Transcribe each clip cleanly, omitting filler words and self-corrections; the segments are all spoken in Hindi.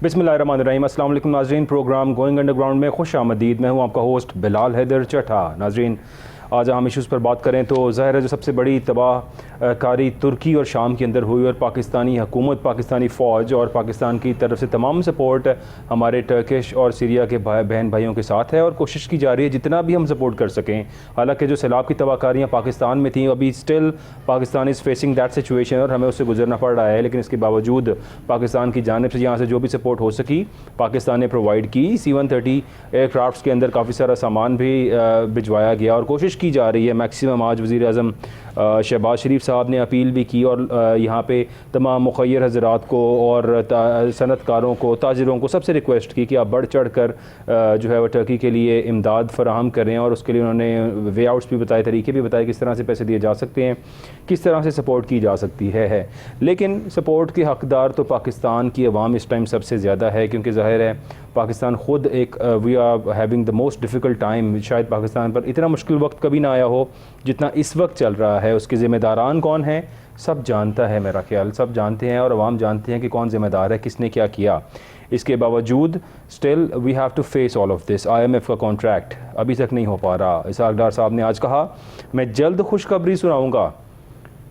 बिस्मिल्लाहिर्रहमानिर्रहीम। अस्सलाम वालेकुम नाज़रीन, प्रोग्राम गोइंग अंडरग्राउंड में खुश आमदीद। मैं हूँ आपका होस्ट बिलाल हैदर चट्टा। नाज़रीन, आज हम इशूज़ पर बात करें तो ज़ाहिर है जो सबसे बड़ी तबाहकारी तुर्की और शाम के अंदर हुई और पाकिस्तानी हुकूमत, पाकिस्तानी फ़ौज और पाकिस्तान की तरफ से तमाम सपोर्ट हमारे टर्किश और सीरिया के बहन भाइयों के साथ है और कोशिश की जा रही है जितना भी हम सपोर्ट कर सकें। हालांकि जो सैलाब की तबाहकारियाँ पाकिस्तान में थी, अभी still Pakistan is facing that situation और हमें उससे गुजरना पड़ रहा है, लेकिन इसके बावजूद पाकिस्तान की जानिब से यहाँ से जो भी सपोर्ट हो सकी पाकिस्तान ने प्रोवाइड की। C-130 एयरक्राफ्ट के अंदर काफ़ी सारा सामान भी भिजवाया गया और कोशिश की जा रही है मैक्सिमम। आज वज़ीर आज़म शहबाज शरीफ साहब ने अपील भी की और यहाँ पे तमाम मुखय्यर हज़रात को और सनतकारों को, ताजिरों को सबसे रिक्वेस्ट की कि आप बढ़ चढ़ कर जो है वह टर्की के लिए इमदाद फराहम करें और उसके लिए उन्होंने वे आउट्स भी बताए, तरीके भी बताए किस तरह से पैसे दिए जा सकते हैं, किस तरह से सपोर्ट की जा सकती है। लेकिन सपोर्ट के हक़दार तो पाकिस्तान की अवाम इस टाइम सबसे ज़्यादा है, क्योंकि ज़ाहिर है पाकिस्तान ख़ुद एक we are having the most difficult time. शायद पाकिस्तान पर इतना मुश्किल वक्त कभी ना आया हो जितना इस वक्त चल रहा है। उसके ज़िम्मेदारान कौन हैं सब जानता है, मेरा ख्याल सब जानते हैं और अवाम जानते हैं कि कौन ज़िम्मेदार है, किसने क्या किया। इसके बावजूद still we have to face all of this. IMF का कॉन्ट्रैक्ट अभी तक नहीं हो पा रहा। इसहाक डार साहब ने आज कहा मैं जल्द खुशखबरी सुनाऊँगा।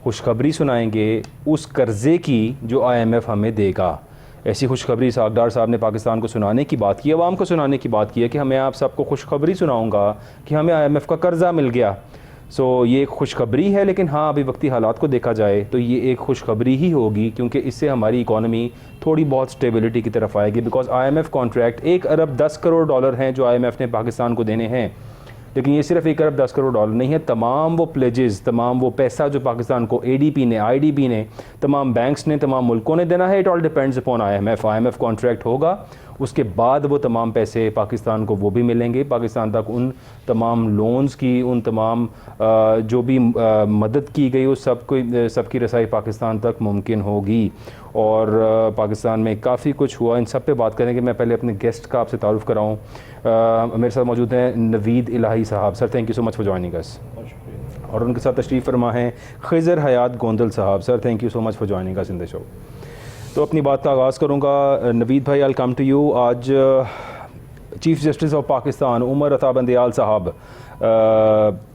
खुशखबरी सुनाएंगे उस कर्ज़े की जो IMF हमें देगा। ऐसी खुशखबरी इसहाक डार साहब ने पाकिस्तान को सुनाने की बात की, अवाम को सुनाने की बात की है कि हमें आप सबको खुशखबरी सुनाऊंगा कि हमें IMF का कर्ज़ा मिल गया। सो ये एक खुशखबरी है, लेकिन हाँ अभी वक्ती हालात को देखा जाए तो ये एक खुशखबरी ही होगी, क्योंकि इससे हमारी इकॉनमी थोड़ी बहुत स्टेबिलिटी की तरफ आएगी। Because IMF contract $1 Arab 10 crore dollar हैं जो IMF ने पाकिस्तान को देने हैं। लेकिन ये सिर्फ $1 अरब 10 करोड़ डॉलर नहीं है, तमाम वो प्लेजेस, तमाम वो पैसा जो पाकिस्तान को ADB ने, IDB ने, तमाम बैंक्स ने, तमाम मुल्कों ने देना है। It all depends upon IMF contract होगा, उसके बाद वो तमाम पैसे पाकिस्तान को वो भी मिलेंगे। पाकिस्तान तक उन तमाम लोन्स की, उन तमाम जो भी मदद की गई उस सबकी रसाई पाकिस्तान तक मुमकिन होगी। और पाकिस्तान में काफ़ी कुछ हुआ, इन सब पे बात करेंगे। मैं पहले अपने गेस्ट का आपसे तारुफ़ कराऊँ। मेरे साथ मौजूद हैं नवीद इलाही साहब। Sir thank you so much for joining अस। और उनके साथ तशरीफ़ फरमा हैं खिज़र हयात गोंदल साहब। Sir thank you so much for joining us in the show. तो अपनी बात का आगाज़ करूँगा। नवीद भाई, आई कम टू यू। आज chief justice of Pakistan Umar Ata Bandial साहब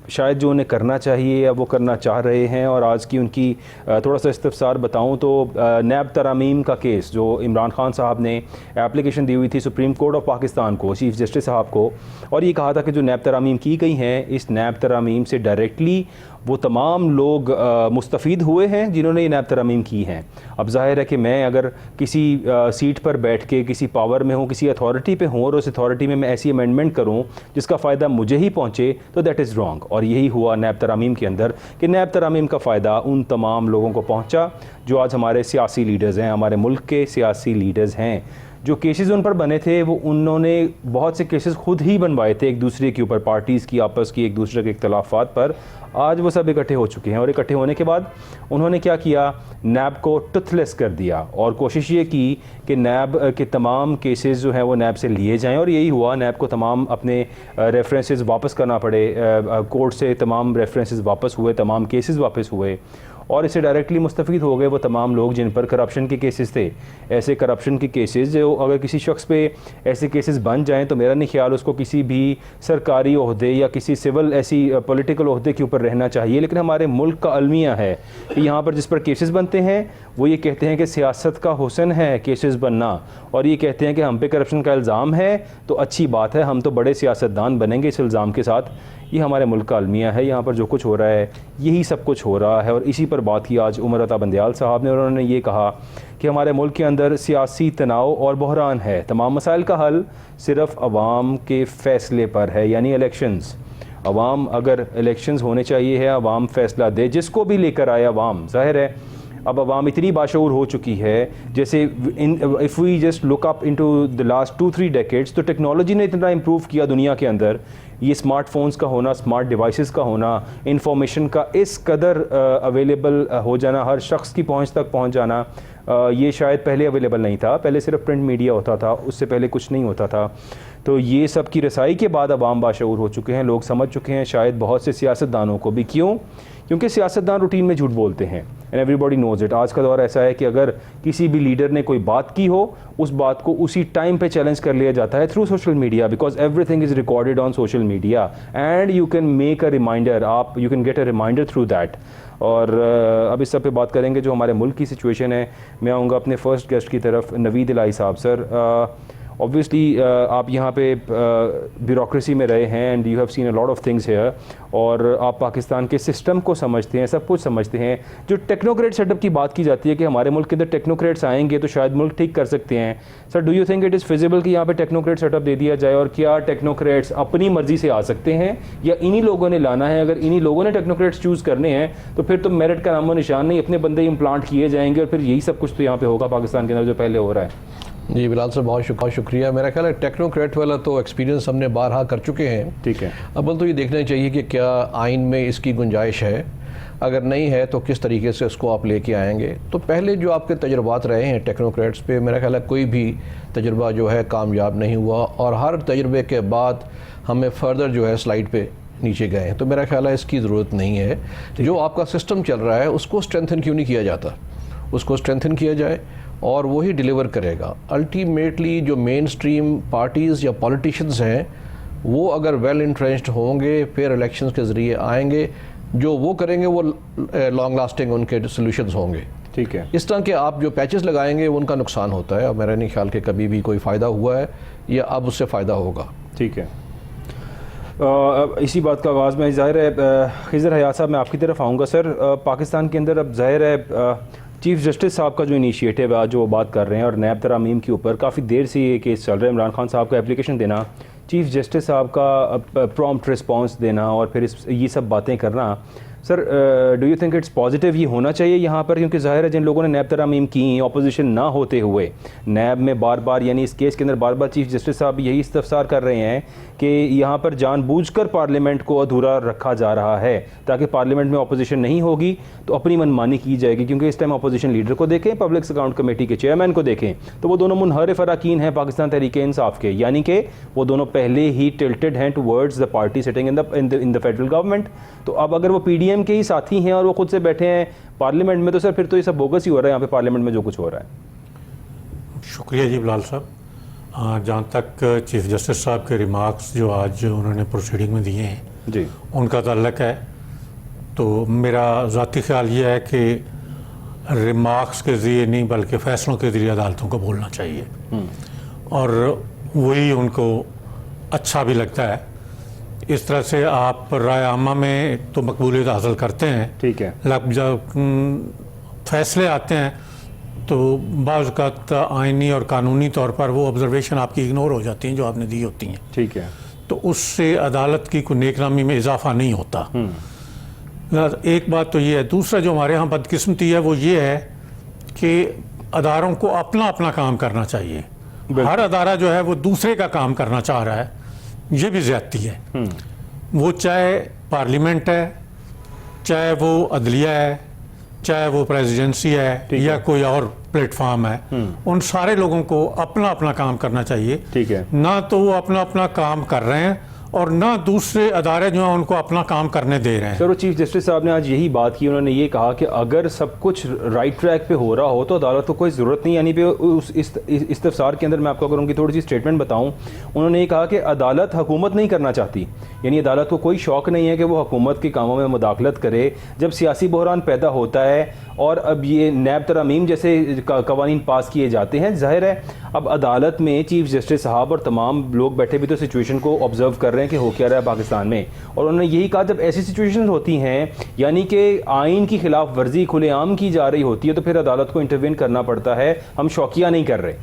शायद जो उन्हें करना चाहिए या वो करना चाह रहे हैं, और आज की उनकी थोड़ा सा इस्तफसार बताऊं तो नैब तरामीम का केस जो इमरान खान साहब ने एप्लीकेशन दी हुई थी सुप्रीम कोर्ट ऑफ पाकिस्तान को, चीफ़ जस्टिस साहब को, और ये कहा था कि जो नैब तरामीम की गई हैं, इस नैब तरामीम से डायरेक्टली वो तमाम लोग मुस्तफ़ीद हुए हैं जिन्होंने ये नैब तरामीम की हैं। अब जाहिर है कि मैं अगर किसी सीट पर बैठ के किसी पावर में हूँ, किसी अथॉरिटी पे हूँ और उस अथॉरिटी में मैं ऐसी अमेंडमेंट करूँ जिसका फ़ायदा मुझे ही पहुँचे, तो दैट इज़ रॉन्ग। और यही हुआ नैब तरामीम के अंदर कि नैब तरामीम का फ़ायदा उन तमाम लोगों को पहुँचा जो आज हमारे सियासी लीडर्स हैं, हमारे मुल्क के सियासी लीडर्स हैं। जो केसेस उन पर बने थे वो उन्होंने बहुत से केसेस खुद ही बनवाए थे एक दूसरे के ऊपर, पार्टीज़ की आपस की एक दूसरे के इख्तलाफात पर। आज वो सब इकट्ठे हो चुके हैं और इकट्ठे होने के बाद उन्होंने क्या किया, नैब को टूथलेस कर दिया और कोशिश ये की कि नैब के तमाम केसेस जो हैं वो नैब से लिए जाएं। और यही हुआ, नैब को तमाम अपने रेफरेंसेस वापस करना पड़े, कोर्ट से तमाम रेफरेंसेस वापस हुए, तमाम केसेस वापस हुए और इससे डायरेक्टली मुस्तफ़ीद हो गए वो तमाम लोग जिन पर करप्शन के केसेस थे। ऐसे करप्शन के केसेस जो अगर किसी शख्स पे ऐसे केसेस बन जाएं तो मेरा नहीं ख्याल उसको किसी भी सरकारी ओहदे या किसी सिविल ऐसी पॉलिटिकल ओहदे के ऊपर रहना चाहिए। लेकिन हमारे मुल्क का अलमिया है कि यहाँ पर जिस पर केसेस बनते हैं वो ये कहते हैं कि सियासत का हुस्न है केसेस बनना, और ये कहते हैं कि हम पे करप्शन का इल्ज़ाम है तो अच्छी बात है, हम तो बड़े सियासतदान बनेंगे इस इल्ज़ाम के साथ। ये हमारे मुल्क का अलमिया है। यहाँ पर जो कुछ हो रहा है यही सब कुछ हो रहा है और इसी पर बात की आज उमर अता बंदयाल साहब ने। उन्होंने ये कहा कि हमारे मुल्क के अंदर सियासी तनाव और बहरान है, तमाम मसाइल का हल सिर्फ अवाम के फ़ैसले पर है, यानी इलेक्शंस। अवाम अगर इलेक्शंस होने चाहिए है, अवाम फ़ैसला दे, जिसको भी लेकर आए अवाम। ज़ाहिर है अब अवाम इतनी बाशऊर हो चुकी है, जैसे if we just look up into the last 2-3 decades, तो टेक्नोलॉजी ने इतना इम्प्रूव किया दुनिया के अंदर। ये स्मार्टफोन्स का होना, स्मार्ट डिवाइसेस का होना, इंफॉर्मेशन का इस कदर अवेलेबल हो जाना, हर शख्स की पहुंच तक पहुंच जाना, ये शायद पहले अवेलेबल नहीं था। पहले सिर्फ प्रिंट मीडिया होता था, उससे पहले कुछ नहीं होता था। तो ये सब की रसाई के बाद अवाम बाशऊर हो चुके हैं, लोग समझ चुके हैं, शायद बहुत से सियासतदानों को भी। क्यों? क्योंकि सियासतदान रूटीन में झूठ बोलते हैं एंड एवरीबॉडी नोज इट। आज का दौर ऐसा है कि अगर किसी भी लीडर ने कोई बात की हो, उस बात को उसी टाइम पे चैलेंज कर लिया जाता है through social media, because everything is recorded on social media and you can make a reminder, आप you can get a reminder through that. और अब इस सब पे बात करेंगे जो हमारे मुल्क की सिचुएशन है। मैं आऊँगा अपने फर्स्ट गेस्ट की तरफ, नवीद इलाही साहब। सर, ऑब्वियसली आप यहाँ पे ब्यूरोक्रेसी में रहे हैं and you have seen a lot of things here, और आप पाकिस्तान के सिस्टम को समझते हैं, सब कुछ समझते हैं। जो टेक्नोक्रेट सेटअप की बात की जाती है कि हमारे मुल्क के अंदर टेक्नोक्रेट्स आएंगे तो शायद मुल्क ठीक कर सकते हैं, sir do you think it is feasible कि यहाँ पे टेक्नोक्रेट सेटअप दे दिया जाए? और क्या टेक्नोक्रेट्स अपनी मर्जी से आ सकते हैं या इन्हीं लोगों ने लाना है? अगर इन्हीं लोगों ने टेक्नोक्रेट्स चूज़ करने हैं तो फिर तो मेरिट का नामो निशान नहीं, अपने बंदे इम्प्लांट किए जाएंगे और फिर यही सब कुछ तो यहाँ पे होगा पाकिस्तान के अंदर जो पहले हो रहा है। जी बिलाल साहब, बहुत शुक्रिया। मेरा ख्याल है टेक्नोक्रेट वाला तो एक्सपीरियंस हमने बारहा कर चुके हैं। ठीक है। अब तो ये देखना चाहिए कि क्या आइन में इसकी गुंजाइश है, अगर नहीं है तो किस तरीके से उसको आप लेके आएंगे। तो पहले जो आपके तजुर्बात रहे हैं टेक्नोक्रेट्स पे, मेरा ख्याल है कोई भी तजुर्बा जो है कामयाब नहीं हुआ, और हर तजुर्बे के बाद हमें फर्दर जो है स्लाइड पे नीचे गए हैं। तो मेरा ख्याल है इसकी ज़रूरत नहीं है। जो आपका सिस्टम चल रहा है उसको स्ट्रेंथन क्यों नहीं किया जाता? उसको स्ट्रेंथन किया जाए और वही डिलीवर करेगा। अल्टीमेटली जो मेन स्ट्रीम पार्टीज़ या पॉलिटिशियंस हैं वो अगर वेल इंट्रेंस्ड होंगे, फिर इलेक्शंस के ज़रिए आएंगे, जो वो करेंगे वो लॉन्ग लास्टिंग उनके सोल्यूशंस होंगे। ठीक है। इस तरह के आप जो पैचेस लगाएंगे वो उनका नुकसान होता है, और मेरा नहीं ख्याल कि कभी भी कोई फ़ायदा हुआ है या अब उससे फ़ायदा होगा। ठीक है। इसी बात का आगाज़ में ज़ाहिर है खिज़र हयात साहब, मैं आपकी तरफ आऊँगा। सर, पाकिस्तान के अंदर अब ज़ाहिर है चीफ़ जस्टिस साहब का जो इनिशिएटिव है, आज जो वो बात कर रहे हैं, और नैब तरामीम के ऊपर काफ़ी देर से ये केस चल रहा है। इमरान खान साहब का एप्लीकेशन देना, चीफ़ जस्टिस साहब का प्रॉम्प्ट रिस्पांस देना और फिर ये सब बातें करना, sir do you think it's positive ये होना चाहिए यहाँ पर? क्योंकि ज़ाहिर है जिन लोगों ने नैब तरामीम की, अपोजिशन ना होते हुए नैब में बार बार, यानी इस केस के अंदर बार बार चीफ़ जस्टिस साहब यही इस्तफसार कर रहे हैं कि यहाँ पर जानबूझकर पार्लियामेंट को अधूरा रखा जा रहा है ताकि पार्लियामेंट में अपोजिशन नहीं होगी तो अपनी मनमानी की जाएगी। क्योंकि इस टाइम अपोजिशन लीडर को देखें, पब्लिक अकाउंट कमेटी के चेयरमैन को देखें, तो वो दोनों मुनहरिफ अरकान हैं पाकिस्तान तहरीक इंसाफ के, यानी कि वो दोनों पहले ही टिल्टेड हैं towards the party sitting in the federal government. तो अब अगर वो PDM के ही साथी हैं और वो खुद से बैठे हैं पार्लियामेंट में, तो सर फिर तो ये सब बोगस ही हो रहा है यहाँ पे पार्लियामेंट में जो कुछ हो रहा है। शुक्रिया जी बिलाल साहब। जहाँ तक चीफ जस्टिस साहब के रिमार्क्स जो आज उन्होंने प्रोसीडिंग में दिए हैं जी, उनका ताल्लुक है, तो मेरा ज़ाती ख्याल ये है कि रिमार्क्स के ज़रिए नहीं बल्कि फ़ैसलों के ज़रिए अदालतों को बोलना चाहिए, और वही उनको अच्छा भी लगता है। इस तरह से आप राय आमा में तो मकबूलियत हासिल करते हैं। ठीक है। जब फैसले आते हैं तो बाज़ औक़ात आइनी और कानूनी तौर पर वो ऑब्जर्वेशन आपकी इग्नोर हो जाती हैं जो आपने दी होती हैं। ठीक है। तो उससे अदालत की कोई नेकनामी में इजाफा नहीं होता। एक बात तो ये है। दूसरा जो हमारे यहाँ बदकिस्मती है वो ये है कि अदारों को अपना अपना काम करना चाहिए। हर अदारा जो है वो दूसरे का काम करना चाह रहा है, ये भी ज़्यादती है। वो चाहे पार्लियामेंट है, चाहे वो अदलिया है, चाहे वो प्रेसिडेंसी है या कोई और प्लेटफॉर्म है, उन सारे लोगों को अपना अपना काम करना चाहिए। ठीक है। ना तो वो अपना अपना काम कर रहे हैं और ना दूसरे अदारे जो हैं उनको अपना काम करने दे रहे हैं। सर, वो चीफ जस्टिस साहब ने आज यही बात की। उन्होंने ये कहा कि अगर सब कुछ राइट ट्रैक पे हो रहा हो तो अदालत को कोई ज़रूरत नहीं, यानी पे उस इस्तफसार के अंदर मैं आपको अगर उनकी थोड़ी सी स्टेटमेंट बताऊं, उन्होंने ये कहा कि अदालत हुकूमत नहीं करना चाहती, यानी अदालत को कोई शौक़ नहीं है कि वो हुकूमत के कामों में मुदाखलत करे जब सियासी बहरान पैदा होता है। और अब ये नैब तरामीम जैसे कवानीन पास किए जाते हैं, जाहिर है अब अदालत में चीफ जस्टिस साहब और तमाम लोग बैठे भी तो सिचुएशन को ऑब्जर्व कर रहे हैं कि हो क्या रहा है पाकिस्तान में। और उन्होंने यही कहा जब ऐसी सिचुएशन होती हैं, यानी कि आइन की खिलाफ वर्जी खुलेआम की जा रही होती है, तो फिर अदालत को इंटरवेन करना पड़ता है। हम शौकिया नहीं कर रहे।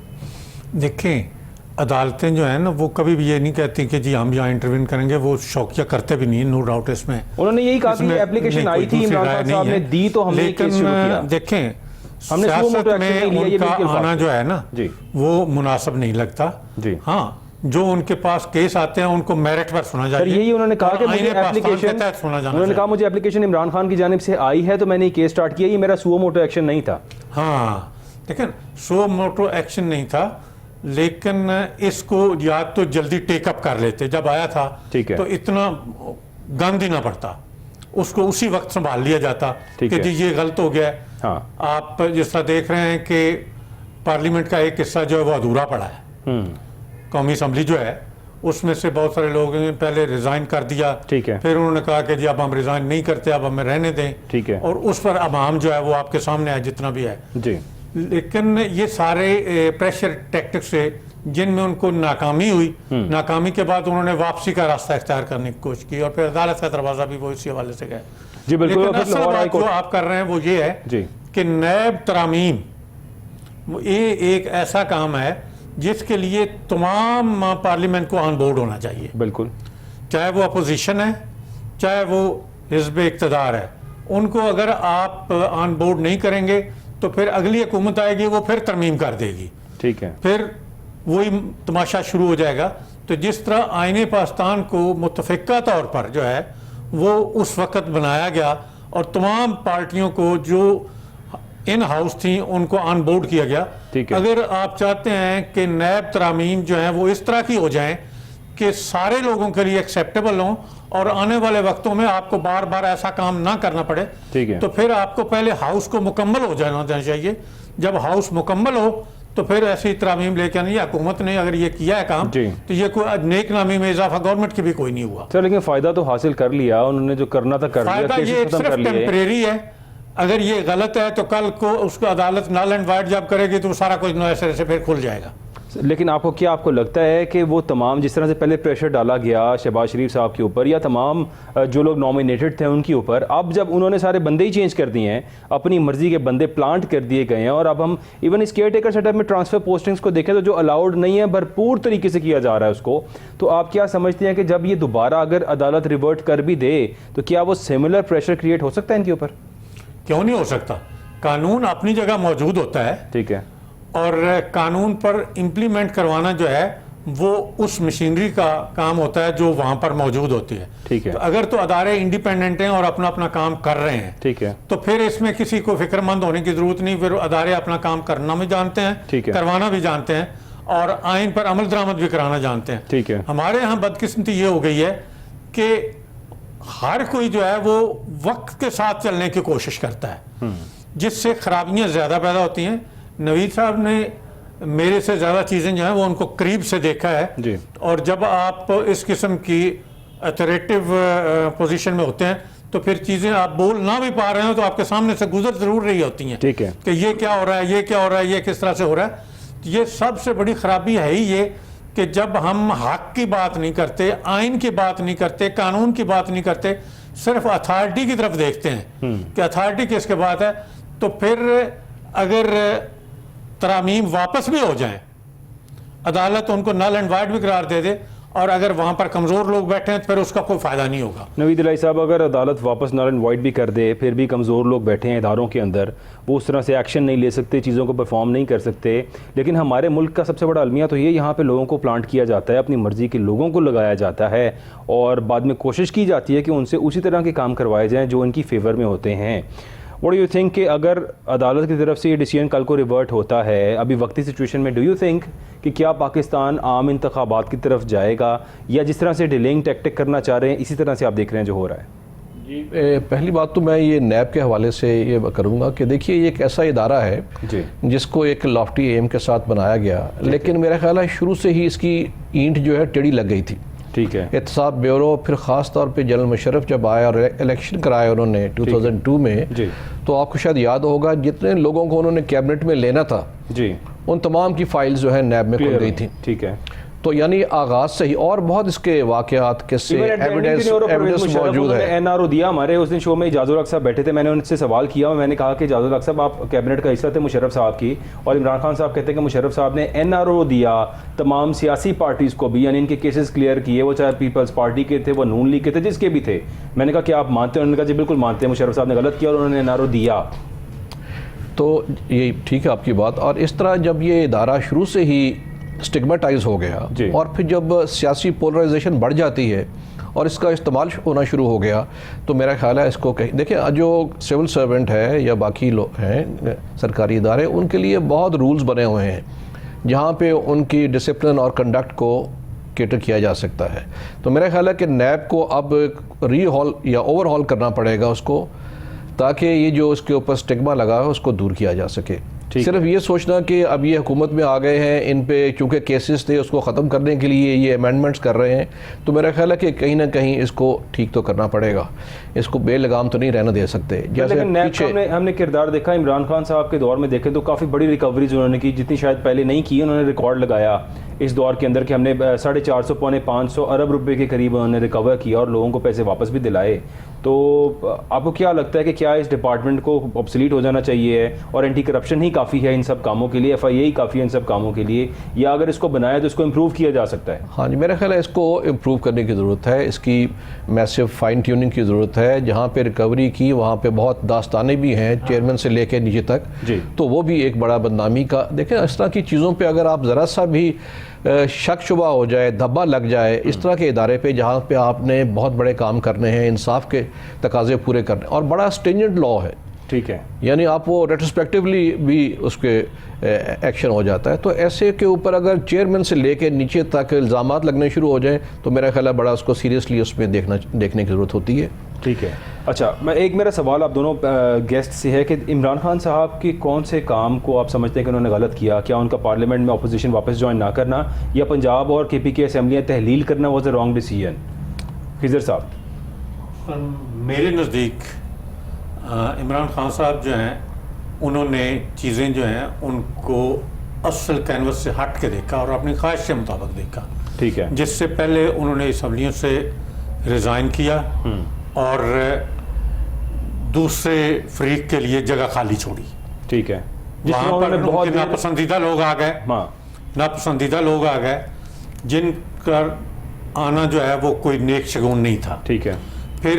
देखें, अदालतें जो है ना वो कभी भी ये नहीं कहती कि जी हम यहाँ इंटरवीन करेंगे, वो शौकिया करते भी नहीं, नो डाउट इसमें। उन्होंने यही कहा कि एप्लीकेशन आई थी, इमरान खान साहब ने दी तो हमने केस शुरू किया। देखें, सियासत में उनका आना जो है ना जी, वो मुनासिब नहीं लगता जी। हाँ, जो उनके पास केस आते हैं उनको मेरिट पर सुना जाए। यही उन्होंने कहा कि मुझे एप्लीकेशन, उन्होंने कहा मुझे एप्लीकेशन इमरान खान की जानिब से आई है तो मैंने केस स्टार्ट किया, ये मेरा सुओ मोटो एक्शन नहीं था। हाँ, लेकिन सुओ मोटो एक्शन नहीं था, लेकिन इसको या तो जल्दी टेकअप कर लेते, जब आया था ठीक है। तो इतना गंद ही ना पड़ता, उसको उसी वक्त संभाल लिया जाता ठीक कि है। जी ये गलत हो गया है। हाँ। आप जिस तरह देख रहे हैं कि पार्लियामेंट का एक हिस्सा जो है वो अधूरा पड़ा है, कौमी असम्बली जो है उसमें से बहुत सारे लोगों ने पहले रिजाइन कर दिया, ठीक है। फिर उन्होंने कहा कि जी अब हम रिजाइन नहीं करते, अब हमें रहने दें, ठीक है। और उस पर अवाम जो है वो आपके सामने है जितना भी है। जी लेकिन ये सारे प्रेशर टैक्टिक्स से जिनमें उनको नाकामी हुई, नाकामी के बाद उन्होंने वापसी का रास्ता इख्तियार करने की कोशिश की और फिर अदालत का दरवाजा भी वो इसी हवाले से गए। जी बिल्कुल। लेकिन फिर असल लाहौर हाई बात जो कोर्ट आप कर रहे हैं वो ये है जी कि नैब तरामीम ये एक ऐसा काम है जिसके लिए तमाम पार्लियामेंट को ऑन बोर्ड होना चाहिए, बिल्कुल। चाहे वो अपोजिशन है चाहे वो हिज़्ब इक़्तिदार है। उनको अगर आप ऑन बोर्ड नहीं करेंगे तो फिर अगली हुकूमत आएगी, वो फिर तरमीम कर देगी, ठीक है। फिर वही तमाशा शुरू हो जाएगा। तो जिस तरह आईने पाकिस्तान को मुतफ़िका तौर पर जो है वो उस वक़्त बनाया गया और तमाम पार्टियों को जो इन हाउस थी उनको ऑन बोर्ड किया गया। ठीक है। अगर आप चाहते हैं कि नैब तरामीम जो है वो इस तरह की हो जाएं कि सारे लोगों के लिए एक्सेप्टेबल हों और आने वाले वक्तों में आपको बार बार ऐसा काम ना करना पड़े, ठीक है। तो फिर आपको पहले हाउस को मुकम्मल हो जाना चाहिए। जब हाउस मुकम्मल हो तो फिर ऐसी तरामीम लेके आनी। हुकूमत ने अगर ये किया है काम जी। तो ये कोई नेक नामी में इजाफा गवर्नमेंट की भी कोई नहीं हुआ। सर लेकिन फायदा तो हासिल कर लिया उन्होंने, जो करना था कर लिया, फायदा केसेस ये खत्म सिर्फ कर लिए। टेम्परेरी है। अगर ये गलत है तो कल को उसको अदालत नल एंड वाइड जब करेगी तो सारा कुछ नए सिरे से फिर खुल जाएगा। लेकिन आपको लगता है कि वो तमाम जिस तरह से पहले प्रेशर डाला गया शहबाज शरीफ साहब के ऊपर या तमाम जो लोग नॉमिनेटेड थे उनके ऊपर, अब जब उन्होंने सारे बंदे ही चेंज कर दिए हैं, अपनी मर्जी के बंदे प्लांट कर दिए गए हैं, और अब हम इवन इस केयर टेकर सेटअप में ट्रांसफर पोस्टिंग्स को देखें तो जो अलाउड नहीं है भरपूर तरीके से किया जा रहा है उसको, तो आप क्या समझते हैं कि जब ये दोबारा अगर अदालत रिवर्ट कर भी दे तो क्या वो सिमिलर प्रेशर क्रिएट हो सकता है इनके ऊपर? क्यों नहीं हो सकता? कानून अपनी जगह मौजूद होता है ठीक है। और कानून पर इम्प्लीमेंट करवाना जो है वो उस मशीनरी का काम होता है जो वहां पर मौजूद होती है। ठीक है। तो अगर तो अदारे इंडिपेंडेंट हैं और अपना अपना काम कर रहे हैं, ठीक है, तो फिर इसमें किसी को फिक्रमंद होने की जरूरत नहीं। फिर अदारे अपना काम करना भी जानते हैं, ठीक है, करवाना भी जानते हैं और आइन पर अमल दरामद भी कराना जानते हैं। ठीक है। हमारे यहाँ बदकिस्मती ये हो गई है कि हर कोई जो है वो वक्त के साथ चलने की कोशिश करता है, जिससे खराबियां ज्यादा पैदा होती हैं। नवीद साहब ने मेरे से ज़्यादा चीज़ें जो हैं वो उनको करीब से देखा है जी। और जब आप इस किस्म की अथॉरिटेटिव पोजीशन में होते हैं तो फिर चीज़ें आप बोल ना भी पा रहे हो तो आपके सामने से गुजर ज़रूर रही होती हैं। ठीक है। कि ये क्या हो रहा है, ये क्या हो रहा है, ये किस तरह से हो रहा है। ये सबसे बड़ी ख़राबी है ही ये कि जब हम हक की बात नहीं करते, आइन की बात नहीं करते, कानून की बात नहीं करते, सिर्फ अथॉरिटी की तरफ देखते हैं कि अथॉरिटी किसके बात है, तो फिर अगर तरामीम वापस भी हो जाएं, अदालत उनको नल एंड वाइड भी करार दे दे और अगर वहां पर कमज़ोर लोग बैठे हैं तो फिर उसका कोई फ़ायदा नहीं होगा। नवीद इलाही साहब, अगर अदालत वापस नल एंड वाइड भी कर दे फिर भी कमज़ोर लोग बैठे हैं इदारों के अंदर, वो उस तरह से एक्शन नहीं ले सकते, चीज़ों को परफॉर्म नहीं कर सकते। लेकिन हमारे मुल्क का सबसे बड़ा अलमिया तो ये, यहाँ पे लोगों को प्लांट किया जाता है, अपनी मर्ज़ी के लोगों को लगाया जाता है और बाद में कोशिश की जाती है कि उनसे उसी तरह के काम करवाए जाएँ जो इनकी फेवर में होते हैं। व्हाट डू यू थिंक कि अगर अदालत की तरफ से ये डिसीजन कल को रिवर्ट होता है अभी वक्ती सिचुएशन में, डू यू थिंक कि क्या पाकिस्तान आम इंतखाबात की तरफ जाएगा या जिस तरह से डिलेइंग टैक्टिक करना चाह रहे हैं इसी तरह से आप देख रहे हैं जो हो रहा है? जी, पहली बात तो मैं ये नैब के हवाले से ये करूँगा कि देखिए ये एक ऐसा इदारा है जी, जिसको एक लॉफ्टी एम के साथ बनाया गया, लेकिन मेरा ख्याल है शुरू से ही इसकी ईंट जो है टेढ़ी लग गई थी। ठीक है। एहतसाब ब्यूरो फिर ख़ास तौर पे जनरल मुशर्रफ जब आया और इलेक्शन कराया उन्होंने 2002 में जी, तो आपको शायद याद होगा जितने लोगों को उन्होंने कैबिनेट में लेना था जी, उन तमाम की फाइल्स जो है नैब में खुल गई थी। ठीक है। तो यानी आगाज से ही और बहुत इसके वाकयात किस्से एविडेंस मौजूद है। एनआरओ दिया हमारे उस दिन शो में इजाजुल हक साहब बैठे थे, मैंने उनसे सवाल किया, मैंने कहा कि इजाजुल हक साहब आप कैबिनेट का हिस्सा थे मुशर्रफ साहब की, और इमरान खान साहब कहते हैं कि मुशर्रफ साहब ने एनआरओ दिया तमाम सियासी पार्टीज़ को भी, यानी इनके केसेस क्लियर किए, वो चाहे पीपल्स पार्टी के थे, वो नून लीग के थे, जिसके भी थे। मैंने कहा कि आप मानते हैं? उन्होंने कहा जी बिल्कुल मानते हैं, मुशर्रफ साहब ने गलत किया और उन्होंने एनआरओ दिया। तो ये ठीक है आपकी बात। और इस तरह जब ये इदारा शुरू से ही स्टिग्मेटाइज हो गया और फिर जब सियासी पोलराइजेशन बढ़ जाती है और इसका इस्तेमाल होना शुरू हो गया, तो मेरा ख्याल है इसको देखिए जो सिविल सर्वेंट है या बाकी लोग हैं सरकारी इदारे, उनके लिए बहुत रूल्स बने हुए हैं जहाँ पे उनकी डिसिप्लिन और कंडक्ट को केटर किया जा सकता है। तो मेरा ख्याल है कि नैब को अब रीहॉल या ओवरहॉल करना पड़ेगा उसको, ताकि ये जो उसके ऊपर स्टिग्मा लगा है उसको दूर किया जा सके। सिर्फ ये सोचना कि अब ये हुकूमत में आ गए हैं, इन पे चूँकि केसेस थे उसको ख़त्म करने के लिए ये अमेंडमेंट्स कर रहे हैं, तो मेरा ख्याल है कि कहीं ना कहीं इसको ठीक तो करना पड़ेगा, इसको बेलगाम तो नहीं रहने दे सकते। जैसे पीछे हमने किरदार देखा इमरान खान साहब के दौर में देखें तो काफ़ी बड़ी रिकवरीज उन्होंने की, जितनी शायद पहले नहीं की। उन्होंने रिकॉर्ड लगाया इस दौर के अंदर कि हमने 450 पौने 500 अरब रुपए के करीब उन्होंने रिकवर किया और लोगों को पैसे वापस भी दिलाए। तो आपको क्या लगता है कि क्या इस डिपार्टमेंट को ऑब्सोलीट हो जाना चाहिए और एंटी करप्शन ही काफ़ी है इन सब कामों के लिए, FIA ही काफ़ी है इन सब कामों के लिए, या अगर इसको बनाया तो इसको इम्प्रूव किया जा सकता है? हाँ जी, मेरा ख्याल है इसको इम्प्रूव करने की ज़रूरत है, इसकी मैसिव फाइन ट्यूनिंग की ज़रूरत है। जहाँ पे रिकवरी की वहाँ पे बहुत दास्तानें भी हैं, चेयरमैन से लेकर नीचे तक जी। तो वो भी एक बड़ा बदनामी का, देखें इस तरह की चीज़ों पर अगर आप ज़रा सा भी शक शुबा हो जाए, धब्बा लग जाए इस तरह के इदारे पे जहाँ पे आपने बहुत बड़े काम करने हैं, इंसाफ के तकाजे पूरे करने, और बड़ा स्ट्रिंजेंट लॉ है, ठीक है, यानी आप वो रेट्रोस्पेक्टिवली भी उसके एक्शन हो जाता है। तो ऐसे के ऊपर अगर चेयरमैन से लेकर नीचे तक इल्ज़ामात लगने शुरू हो जाएं तो मेरा ख्याल है बड़ा उसको सीरियसली उसमें देखने की ज़रूरत होती है। ठीक है। अच्छा, मेरा सवाल आप दोनों गेस्ट से है कि इमरान खान साहब के कौन से काम को आप समझते हैं कि उन्होंने गलत किया? क्या उनका पार्लियामेंट में अपोजिशन वापस ज्वाइन ना करना, या पंजाब और KP की असम्बलियाँ तहलील करना was a wrong decision? Khizar साहब। मेरे नज़दीक इमरान खान साहब जो हैं उन्होंने चीज़ें जो हैं उनको असल कैनवस से हट के देखा और अपनी ख्वाहिश के मुताबिक देखा। ठीक है। जिससे पहले उन्होंने असम्बलियों से रिज़ाइन किया और दूसरे फ्रीक के लिए जगह खाली छोड़ी। ठीक है। वहाँ पर बहुत नापसंदीदा लोग आ गए, नापसंदीदा लोग आ गए जिनका आना जो है वो कोई नेक शगुन नहीं था। ठीक है। फिर